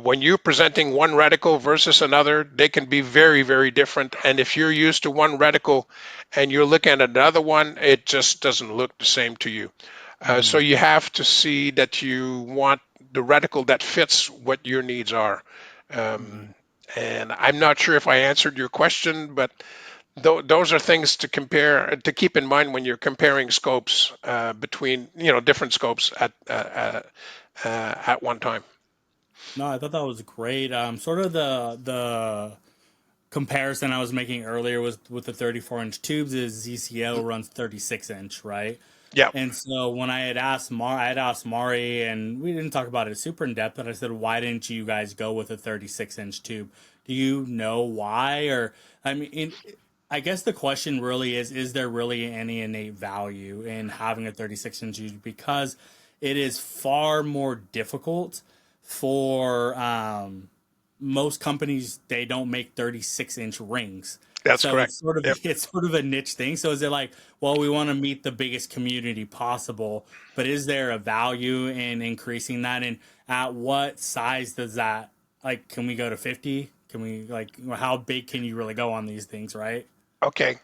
[SPEAKER 2] When you're presenting one reticle versus another, they can be very, very different. And if you're used to one reticle and you're looking at another one, it just doesn't look the same to you. So
[SPEAKER 1] Mm-hmm.
[SPEAKER 2] you have to see that you want the reticle that fits what your needs are. Um,
[SPEAKER 1] Mm-hmm.
[SPEAKER 2] and I'm not sure if I answered your question, but those are things to compare to keep in mind when you're comparing scopes between different scopes at one time.
[SPEAKER 1] No, I thought that was great. Sort of the comparison I was making earlier was with the 34-inch tubes is ZCL runs 36-inch, right?
[SPEAKER 2] Yeah.
[SPEAKER 1] And so when I had asked Mari, and we didn't talk about it super in depth, but I said, why didn't you guys go with a 36-inch tube? Do you know why? Or, I mean, I guess the question really is there really any innate value in having a 36-inch tube? Because it is far more difficult for most companies, they don't make 36-inch rings.
[SPEAKER 2] That's
[SPEAKER 1] So
[SPEAKER 2] correct.
[SPEAKER 1] it's sort of
[SPEAKER 2] Yep.
[SPEAKER 1] it's sort of a niche thing. So is it like, well, we want to meet the biggest community possible, but is there a value in increasing that? And at what size does that, like, can we go to 50? Can we, like, how big can you really go on these things, right?
[SPEAKER 2] Okay.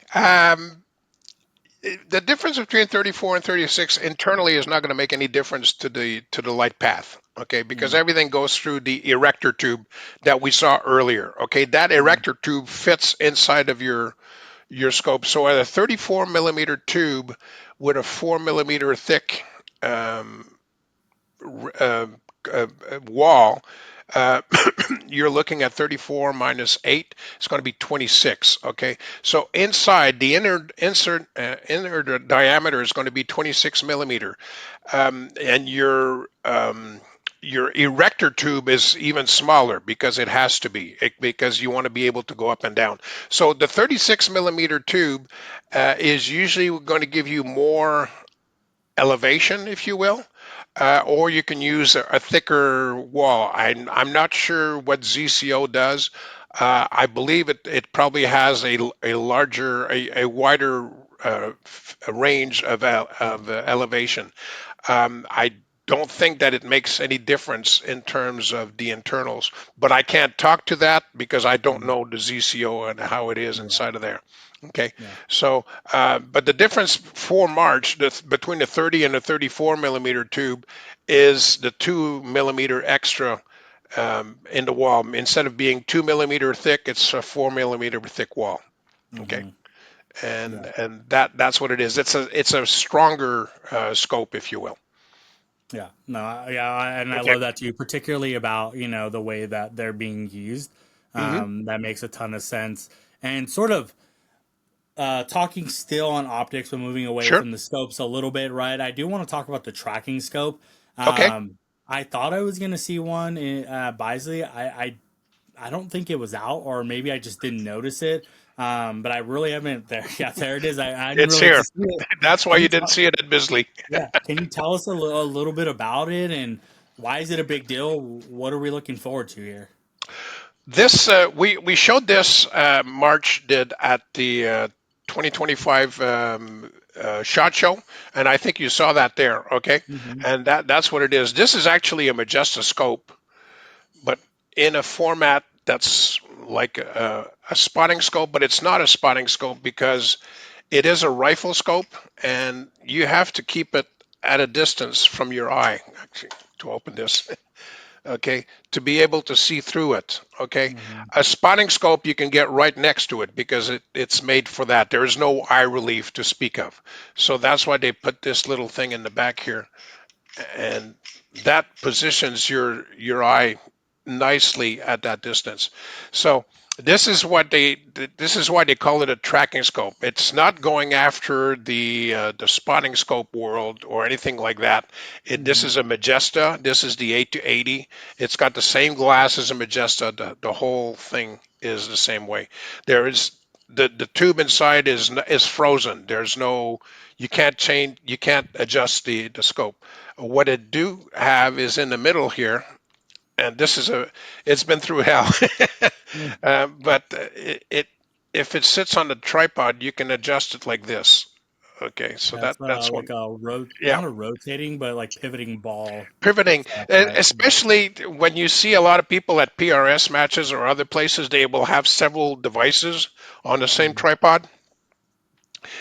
[SPEAKER 2] The difference between 34 and 36 internally is not going to make any difference to the light path. Okay, because
[SPEAKER 1] Mm,
[SPEAKER 2] everything goes through the erector tube that we saw earlier. Okay, that
[SPEAKER 1] mm,
[SPEAKER 2] erector tube fits inside of your scope. So at a 34 millimeter tube with a 4 millimeter thick um, uh, wall, uh, you're looking at 34 minus 8. It's going to be 26. Okay, so inside the inner diameter is going to be 26 millimeter, and your erector tube is even smaller because it has to be because you want to be able to go up and down. So the 36 millimeter tube is usually going to give you more elevation, if you will, or you can use a thicker wall. I'm not sure what ZCO does. I believe it probably has a larger, a wider range of elevation. I don't think that it makes any difference in terms of the internals, but I can't talk to that because I don't
[SPEAKER 1] mm,
[SPEAKER 2] know the ZCO and how it is
[SPEAKER 1] yeah,
[SPEAKER 2] inside of there. Okay,
[SPEAKER 1] yeah.
[SPEAKER 2] so but the difference for March between the 30 and the 34 millimeter tube is the 2 millimeter extra in the wall. Instead of being 2 millimeter thick, it's a 4 millimeter thick wall. Okay,
[SPEAKER 1] Hmm.
[SPEAKER 2] and
[SPEAKER 1] Yeah.
[SPEAKER 2] that's what it is. It's a stronger scope, if you will.
[SPEAKER 1] Yeah, no, and I
[SPEAKER 2] Okay.
[SPEAKER 1] love that too, particularly about, the way that they're being used.
[SPEAKER 2] Hmm.
[SPEAKER 1] That makes a ton of sense. And sort of talking still on optics, but moving away
[SPEAKER 2] Sure.
[SPEAKER 1] from the scopes a little bit, right? I do want to talk about the tracking scope.
[SPEAKER 2] Okay.
[SPEAKER 1] I thought I was going to see one in Bisley. I don't think it was out, or maybe I just didn't notice it. But I really haven't. There, yeah, there it is. I didn't
[SPEAKER 2] It's
[SPEAKER 1] really
[SPEAKER 2] here.
[SPEAKER 1] see it.
[SPEAKER 2] That's why
[SPEAKER 1] Can you
[SPEAKER 2] you didn't
[SPEAKER 1] tell?
[SPEAKER 2] see it at Bisley.
[SPEAKER 1] Yeah, can you tell us a little bit about it, and why is it a big deal? What are we looking forward to here?
[SPEAKER 2] This we showed this March did at the 2025 shot show, and I think you saw that there. Okay,
[SPEAKER 1] Hmm.
[SPEAKER 2] and that's what it is. This is actually a Magesta scope, but in a format that's like a spotting scope, but it's not a spotting scope because it is a rifle scope, and you have to keep it at a distance from your eye. Actually, to open this, okay, to be able to see through it. Okay,
[SPEAKER 1] Hmm.
[SPEAKER 2] a spotting scope you can get right next to it because it's made for that. There is no eye relief to speak of, so that's why they put this little thing in the back here, and that positions your eye nicely at that distance. So this is why they call it a tracking scope. It's not going after the spotting scope world or anything like that. This
[SPEAKER 1] Hmm.
[SPEAKER 2] is a Magesta. This is the 8 to 80. It's got the same glass as a Magesta. The whole thing is the same way. There is the tube inside is frozen. There's no you can't change you can't adjust the scope. What it do have is in the middle here, and this is a it's been through hell. But it if it sits on the tripod, you can adjust it like this. Okay, so
[SPEAKER 1] That's
[SPEAKER 2] that's one.
[SPEAKER 1] like a
[SPEAKER 2] Yeah,
[SPEAKER 1] not a rotating, but like pivoting ball
[SPEAKER 2] pivoting,
[SPEAKER 1] stuff, right? Yeah.
[SPEAKER 2] especially when you see a lot of people at PRS matches or other places, they will have several devices on the same
[SPEAKER 1] Hmm.
[SPEAKER 2] tripod.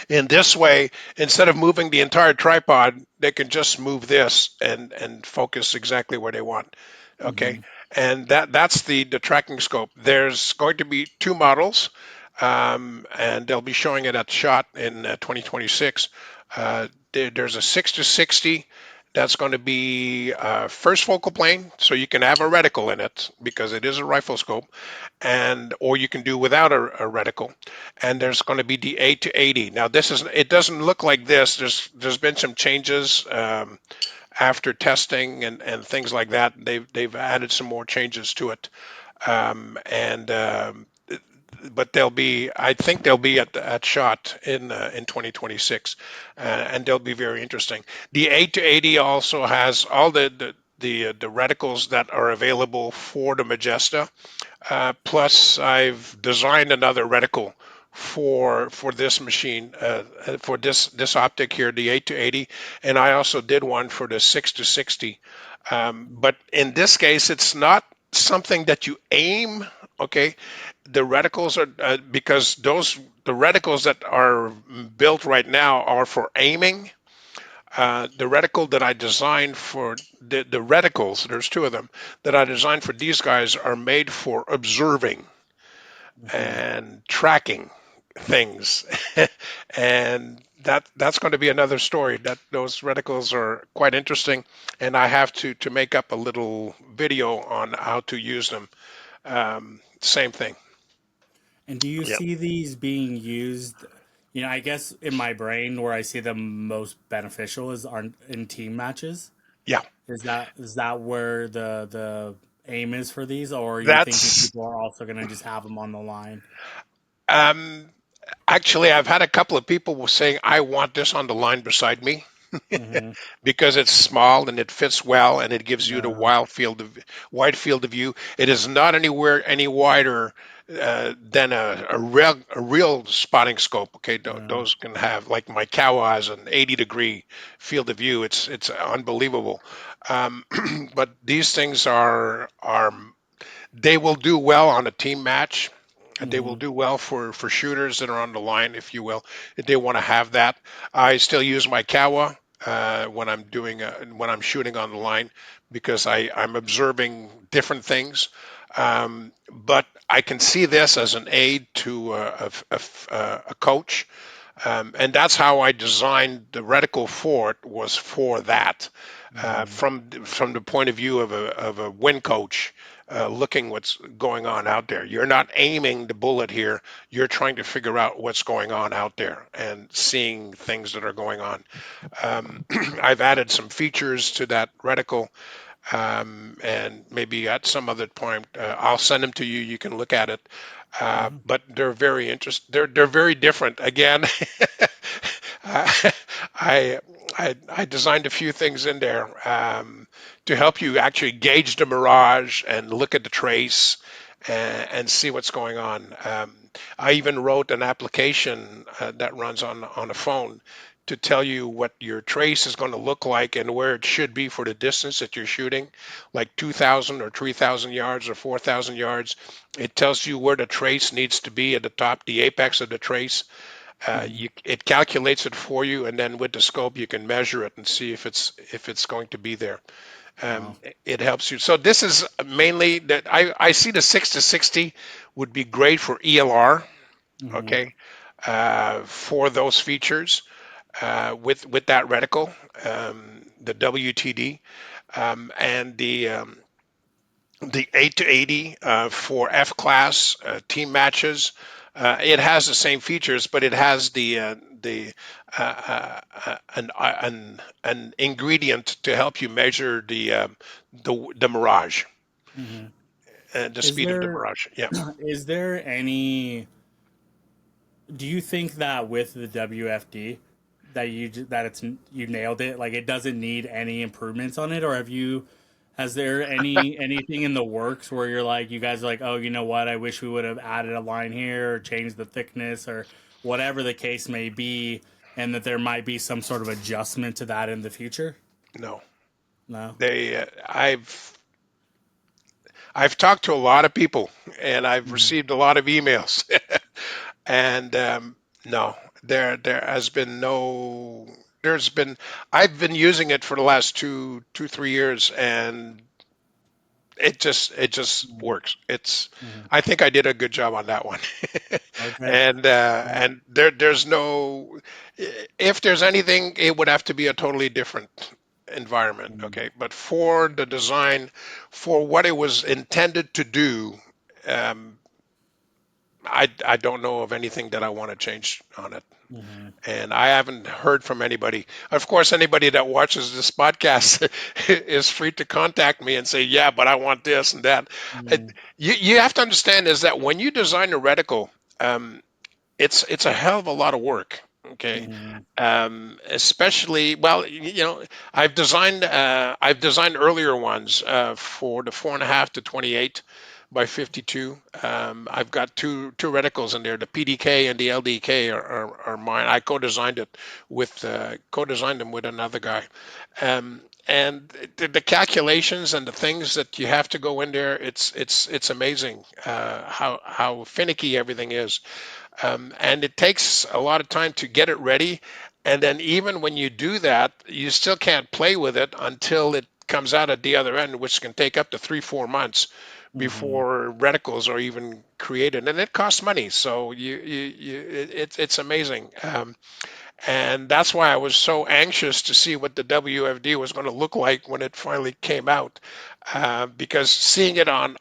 [SPEAKER 2] In this way, instead of moving the entire tripod, they can just move this and focus exactly where they want. Okay,
[SPEAKER 1] Hmm.
[SPEAKER 2] and that's the tracking scope. There's going to be two models, and they'll be showing it at Shot in 2026. There's a 6 to 60 That's going to be first focal plane, so you can have a reticle in it because it is a rifle scope, and or you can do without a reticle. And there's going to be the 8 to 80. Now this is it doesn't look like this. There's been some changes after testing and things like that. They've added some more changes to it, and but they'll be I think they'll be at shot in 2026, and they'll be very interesting. The 8 to 80 also has all the reticles that are available for the Magesta. Plus, I've designed another reticle for this machine, for this optic here, the 8 to 80, and I also did one for the 6 to 60. But in this case, it's not something that you aim. Okay, the reticles are because those the reticles that are built right now are for aiming. The reticle that I designed for the reticles, there's two of them that I designed for these guys are made for observing
[SPEAKER 1] Hmm.
[SPEAKER 2] and tracking things, and that's going to be another story. That those reticles are quite interesting, and I have to make up a little video on how to use them. Same thing.
[SPEAKER 1] And do you
[SPEAKER 2] Yeah,
[SPEAKER 1] see these being used? You know, I guess in my brain, where I see them most beneficial is on in team matches.
[SPEAKER 2] yeah.
[SPEAKER 1] Is that where the aim is for these, or are you thinking
[SPEAKER 2] That's
[SPEAKER 1] people are also going to just have them on the line?
[SPEAKER 2] um, actually, I've had a couple of people saying I want this on the line beside me.
[SPEAKER 1] Hmm.
[SPEAKER 2] Because it's small and it fits well and it gives you the
[SPEAKER 1] Uh,
[SPEAKER 2] wide field of view. It is not anywhere any wider than a real spotting scope. Okay,
[SPEAKER 1] uh,
[SPEAKER 2] those can have like my Kawa has an 80-degree field of view. It's unbelievable. Um, but these things are they will do well on a team match. They will
[SPEAKER 1] hmm.
[SPEAKER 2] do well for shooters that are on the line, if you will. If they want to have that. I still use my Kawa when I'm when I'm shooting on the line because I'm observing different things. But I can see this as an aid to a coach, and that's how I designed the reticle for it was for that,
[SPEAKER 1] Hmm.
[SPEAKER 2] from the point of view of a win coach, looking what's going on out there. You're not aiming the bullet here. You're trying to figure out what's going on out there and seeing things that are going on. I've added some features to that reticle, and maybe at some other point I'll send them to you. You can look at it. But they're very interesting. They're very different. Again, I, I I designed a few things in there to help you actually gauge the mirage and look at the trace and see what's going on. I even wrote an application that runs on a phone to tell you what your trace is going to look like and where it should be for the distance that you're shooting, like 2,000 or 3,000 yards or 4,000 yards. It tells you where the trace needs to be at the top, the apex of the trace.
[SPEAKER 1] Hmm.
[SPEAKER 2] It calculates it for you, and then with the scope you can measure it and see if it's going to be there.
[SPEAKER 1] Wow.
[SPEAKER 2] It helps you. So this is mainly that I see the 6 to 60 would be great for ELR.
[SPEAKER 1] Hmm.
[SPEAKER 2] Okay, for those features with that reticle, the WTD, and the 8 to 80 for F class team matches. It has the same features, but it has the an ingredient to help you measure the mirage,
[SPEAKER 1] Hmm.
[SPEAKER 2] the
[SPEAKER 1] Is
[SPEAKER 2] speed of the
[SPEAKER 1] there
[SPEAKER 2] mirage. Yeah,
[SPEAKER 1] is there any? Do you think that with the WFD that that it's you nailed it? Like it doesn't need any improvements on it, or have you? Has there anything in the works where you're like, you guys are like, oh, you know what? I wish we would have added a line here or changed the thickness or whatever the case may be, and that there might be some sort of adjustment to that in the future?
[SPEAKER 2] no,
[SPEAKER 1] No.
[SPEAKER 2] they I've talked to a lot of people and I've
[SPEAKER 1] Mhm.
[SPEAKER 2] received a lot of emails. And no, there has been no. There's been. I've been using it for the last 3 years, and it just
[SPEAKER 1] Mhm.
[SPEAKER 2] works. It's.
[SPEAKER 1] Mhm.
[SPEAKER 2] I think I did a good job on that one.
[SPEAKER 1] Okay.
[SPEAKER 2] And there's no. If there's anything, it would have to be a totally different. environment.
[SPEAKER 1] Mm-hmm.
[SPEAKER 2] Okay, but for the design, for what it was intended to do, um, I don't know of anything that I want to change on it.
[SPEAKER 1] Mm-hmm.
[SPEAKER 2] And I haven't heard from anybody. Of course, anybody that watches this podcast is free to contact me and say, "Yeah, but I want this and that." It, you have to understand is that when you design a reticle, um, it's a hell of a lot of work. Okay,
[SPEAKER 1] Mm-hmm.
[SPEAKER 2] especially well, I've designed earlier ones for the 4.5 to 28 by 52. I've got two reticles in there. The PDK and the LDK are mine. I co-designed it with co-designed them with another guy. And the calculations and the things that you have to go in there, it's amazing how finicky everything is. And it takes a lot of time to get it ready. And then even when you do that, you still can't play with it until it comes out at the other end, which can take up to 3 4 months
[SPEAKER 1] Mm-hmm.
[SPEAKER 2] before reticles are even created, and it costs money. So it's amazing. And that's why I was so anxious to see what the WFD was going to look like when it finally came out, because seeing it on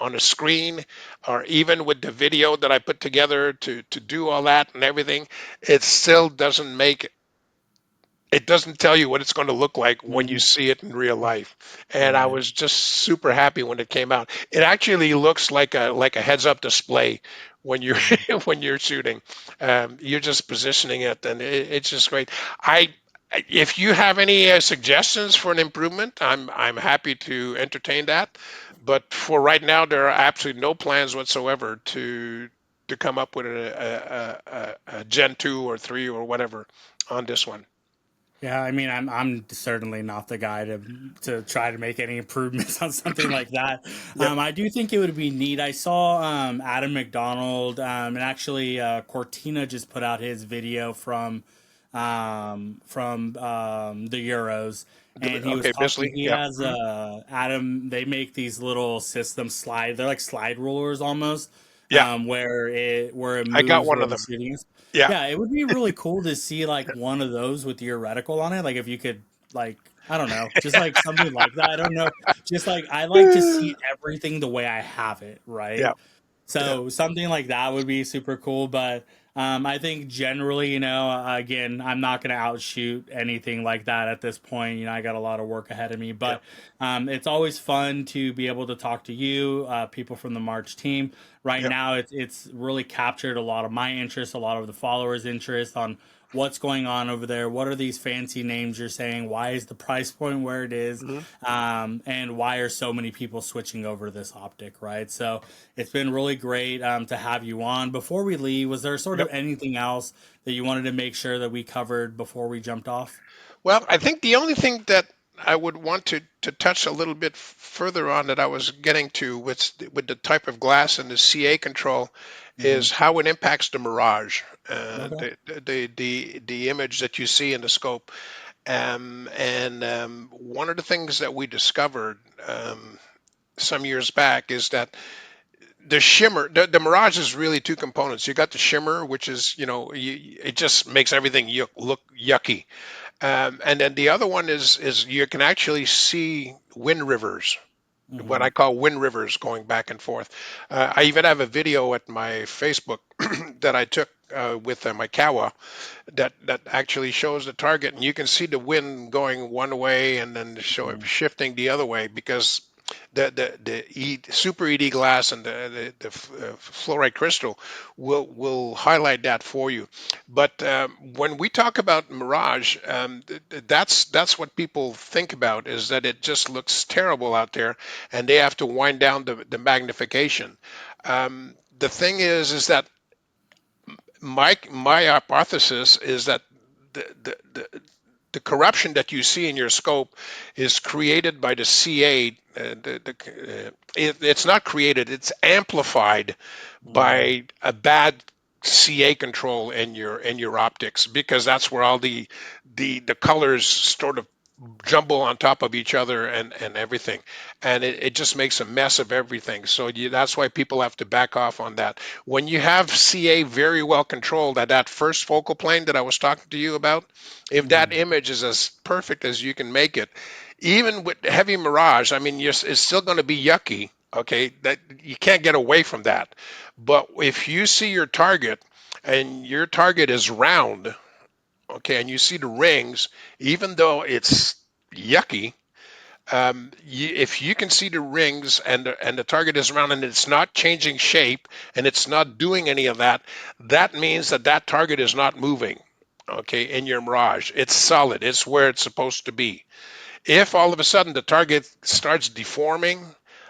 [SPEAKER 2] a screen, or even with the video that I put together to do all that and everything, it still doesn't make it doesn't tell you what it's going to look like when you
[SPEAKER 1] Mm-hmm.
[SPEAKER 2] see it in real life. And I
[SPEAKER 1] Right.
[SPEAKER 2] was just super happy when it came out. It actually looks like a heads up display when you're
[SPEAKER 1] Mm-hmm.
[SPEAKER 2] when you're shooting. You're just positioning it, and it's just great. I if you have any suggestions for an improvement, I'm happy to entertain that. But for right now, there are absolutely no plans whatsoever to come up with a Gen 2 or 3 or whatever on this one.
[SPEAKER 1] Yeah, I mean, I'm certainly not the guy to try to make any improvements on something like that.
[SPEAKER 2] Yep.
[SPEAKER 1] I do think it would be neat. I saw Adam McDonald and actually Cortina just put out his video from the Euros, and he was
[SPEAKER 2] Okay,
[SPEAKER 1] talking.
[SPEAKER 2] Bisley.
[SPEAKER 1] He
[SPEAKER 2] Yep.
[SPEAKER 1] has
[SPEAKER 2] Mhm.
[SPEAKER 1] Adam. They make these little system slide. They're like slide rulers almost,
[SPEAKER 2] Yeah,
[SPEAKER 1] where it
[SPEAKER 2] I got
[SPEAKER 1] moves
[SPEAKER 2] one
[SPEAKER 1] where
[SPEAKER 2] of
[SPEAKER 1] the
[SPEAKER 2] them.
[SPEAKER 1] shooting is.
[SPEAKER 2] Yeah.
[SPEAKER 1] Yeah, it would be really cool to see like one of those with your reticle on it. Like if you could like I don't know, just like something like that. I don't know. Just like I like to see everything the way I have it, right?
[SPEAKER 2] Yeah. Yeah.
[SPEAKER 1] So something like that would be super cool. But I think generally, again, I'm not going to outshoot anything like that at this point. I got a lot of work ahead of me,
[SPEAKER 2] Yeah.
[SPEAKER 1] but it's always fun to be able to talk to you, people from the March team. Right
[SPEAKER 2] Yeah.
[SPEAKER 1] now, it's really captured a lot of my interest, a lot of the followers' interest on what's going on over there. What are these fancy names you're saying? Why is the price point where it is?
[SPEAKER 2] Mhm.
[SPEAKER 1] And why are so many people switching over to this optic, right? So it's been really great to have you on. Before we leave, was there sort of
[SPEAKER 2] Yep.
[SPEAKER 1] anything else that you wanted to make sure that we covered before we jumped off?
[SPEAKER 2] Well, I think the only thing that I would want to touch a little bit further on that I was getting to with the type of glass and the CA control
[SPEAKER 1] Hmm.
[SPEAKER 2] is how it impacts the mirage,
[SPEAKER 1] Okay.
[SPEAKER 2] the image that you see in the scope. And one of the things that we discovered some years back is that the shimmer, the mirage is really two components. You got the shimmer, which is, it just makes everything look yucky. And then the other one is you can actually see wind rivers, what
[SPEAKER 1] Hmm.
[SPEAKER 2] I call wind rivers going back and forth. I even have a video at my Facebook that I took with my Kawa that actually shows the target, and you can see the wind going one way and then show it
[SPEAKER 1] Hmm.
[SPEAKER 2] shifting the other way because super ED glass and the fluoride crystal will highlight that for you. But when we talk about mirage, that's what people think about is that it just looks terrible out there, and they have to wind down the magnification. The thing is that my hypothesis is that the, the the the corruption that you see in your scope is created by the CA. It's not created; it's amplified
[SPEAKER 1] Hmm.
[SPEAKER 2] by a bad CA control in your optics because that's where all the colors sort of jumble on top of each other and everything. And it just makes a mess of everything. So that's why people have to back off on that. When you have CA very well controlled at that first focal plane that I was talking to you about, if that
[SPEAKER 1] Hmm.
[SPEAKER 2] image is as perfect as you can make it, even with heavy mirage, I mean, it's still going to be yucky. Okay, that you can't get away from that. But if you see your target and your target is round, okay, and you see the rings, even though it's yucky, if you can see the rings and the target is round and it's not changing shape and it's not doing any of that, that means that that target is not moving. Okay, in your mirage, it's solid. It's where it's supposed to be. If all of a sudden the target starts deforming,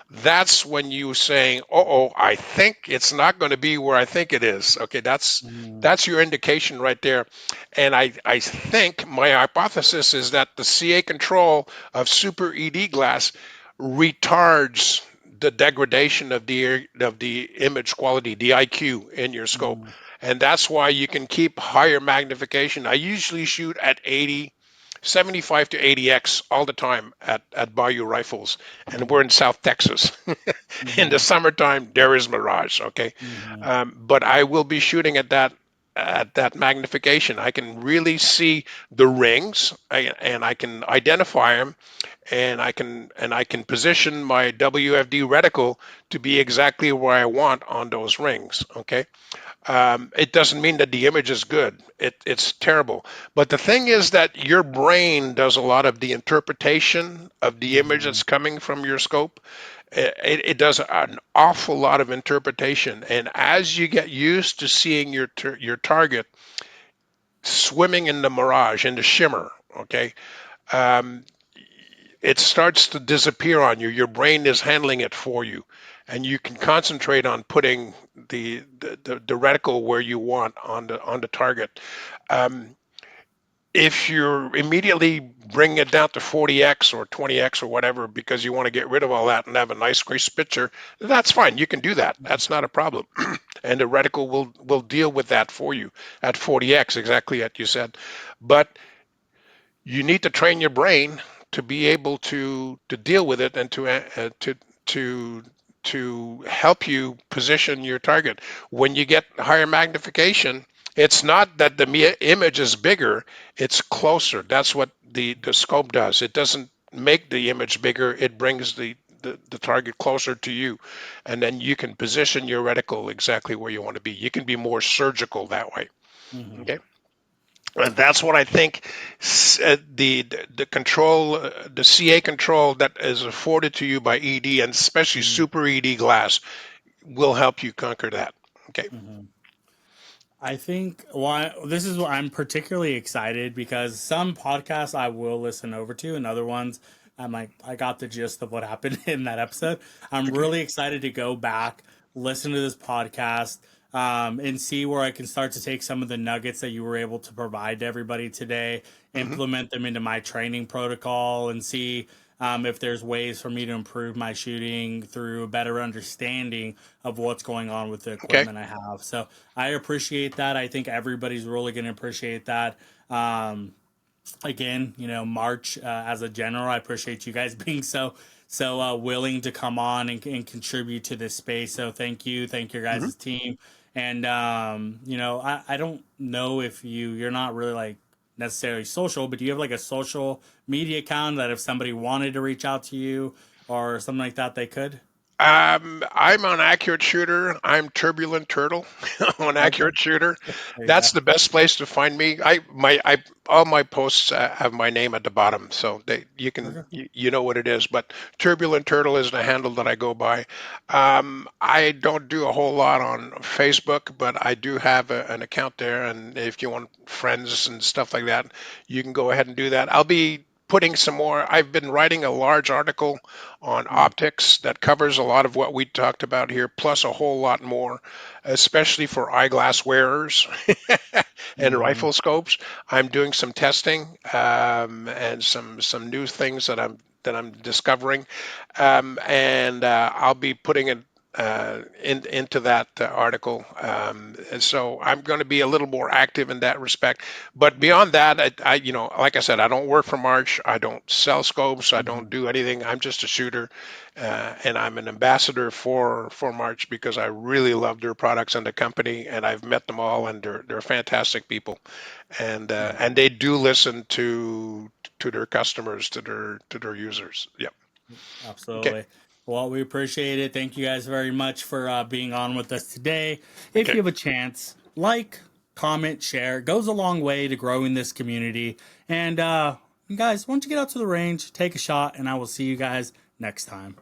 [SPEAKER 2] that's when you saying, "Oh, I think it's not going to be where I think it is." Okay,
[SPEAKER 1] Hmm.
[SPEAKER 2] that's your indication right there. And I think my hypothesis is that the CA control of super ED glass retards the degradation of the image quality, the IQ in your scope.
[SPEAKER 1] Hmm.
[SPEAKER 2] And that's why you can keep higher magnification. I usually shoot at 80, 75 to 80x all the time at Bayou Rifles, and we're in South Texas. In the
[SPEAKER 1] Hmm.
[SPEAKER 2] summertime, there is mirage. Okay,
[SPEAKER 1] Hmm.
[SPEAKER 2] but I will be shooting at that magnification. I can really see the rings, and I can identify them, and I can position my WFD reticle to be exactly where I want on those rings. Okay, it doesn't mean that the image is good. It's terrible. But the thing is that your brain does a lot of the interpretation of the image
[SPEAKER 1] Hmm.
[SPEAKER 2] that's coming from your scope. It does an awful lot of interpretation. And as you get used to seeing your target swimming in the mirage, in the shimmer, okay, um, it starts to disappear on you. Your brain is handling it for you, and you can concentrate on putting the reticle where you want on the target. Um, if you're immediately bringing it down to 40x or 20x or whatever because you want to get rid of all that and have a nice crisp picture, that's fine. You can do that. That's not a problem. And the reticle will deal with that for you at 40x, exactly as you said. But you need to train your brain to be able to deal with it and to to help you position your target. When you get higher magnification, it's not that the image is bigger, it's closer. That's what the scope does. It doesn't make the image bigger, it brings the target closer to you, and then you can position your reticle exactly where you want to be. You can be more surgical that way.
[SPEAKER 1] Hmm.
[SPEAKER 2] Okay. And that's what I think the control, the CA control that is afforded to you by ED and especially super ED glass will help you conquer that. Okay.
[SPEAKER 1] Hmm. I think why this is what I'm particularly excited because some podcasts I will listen over to, and other ones I'm like, I got the gist of what happened in that episode. I'm
[SPEAKER 2] Okay.
[SPEAKER 1] really excited to go back, listen to this podcast, and see where I can start to take some of the nuggets that you were able to provide to everybody today,
[SPEAKER 2] Hmm.
[SPEAKER 1] implement them into my training protocol, and see if there's ways for me to improve my shooting through a better understanding of what's going on with the
[SPEAKER 2] Okay.
[SPEAKER 1] equipment I have. So I appreciate that. I think everybody's really going to appreciate that. Again, March as a general, I appreciate you guys being so willing to come on and contribute to this space. So thank your
[SPEAKER 2] Hmm.
[SPEAKER 1] guys' team. And I don't know if you're not really like necessarily social, but do you have like a social media account that if somebody wanted to reach out to you or something like that, they could?
[SPEAKER 2] I'm on Accurate Shooter. I'm Turbulent Turtle on
[SPEAKER 1] Okay,
[SPEAKER 2] Accurate Shooter.
[SPEAKER 1] there you
[SPEAKER 2] That's
[SPEAKER 1] go.
[SPEAKER 2] the best place to find me. I all my posts have my name at the bottom, so
[SPEAKER 1] Okay.
[SPEAKER 2] you know what it is. But Turbulent Turtle is the handle that I go by. I don't do a whole lot on Facebook, but I do have an account there, and if you want friends and stuff like that, you can go ahead and do that. I'll be putting some more. I've been writing a large article on
[SPEAKER 1] Mm,
[SPEAKER 2] optics that covers a lot of what we talked about here, plus a whole lot more, especially for eyeglass wearers and
[SPEAKER 1] mhm,
[SPEAKER 2] rifle scopes. I'm doing some testing and some new things that I'm discovering, and I'll be putting it. into that article. And so I'm going to be a little more active in that respect. But beyond that, you know, like I said, I don't work for March. I don't sell scopes. I don't
[SPEAKER 1] Mhm.
[SPEAKER 2] do anything. I'm just a shooter, and I'm an ambassador for March because I really love their products and the company, and I've met them all, and they're fantastic people, and they do listen to their customers, to their users. Yep. Okay.
[SPEAKER 1] Absolutely. Well, we appreciate it. Thank you guys very much for being on with us today. If
[SPEAKER 2] Okay.
[SPEAKER 1] you have a chance, like, comment, share. It goes a long way to growing this community. And you guys, why don't you get out to the range, take a shot, and I will see you guys next time.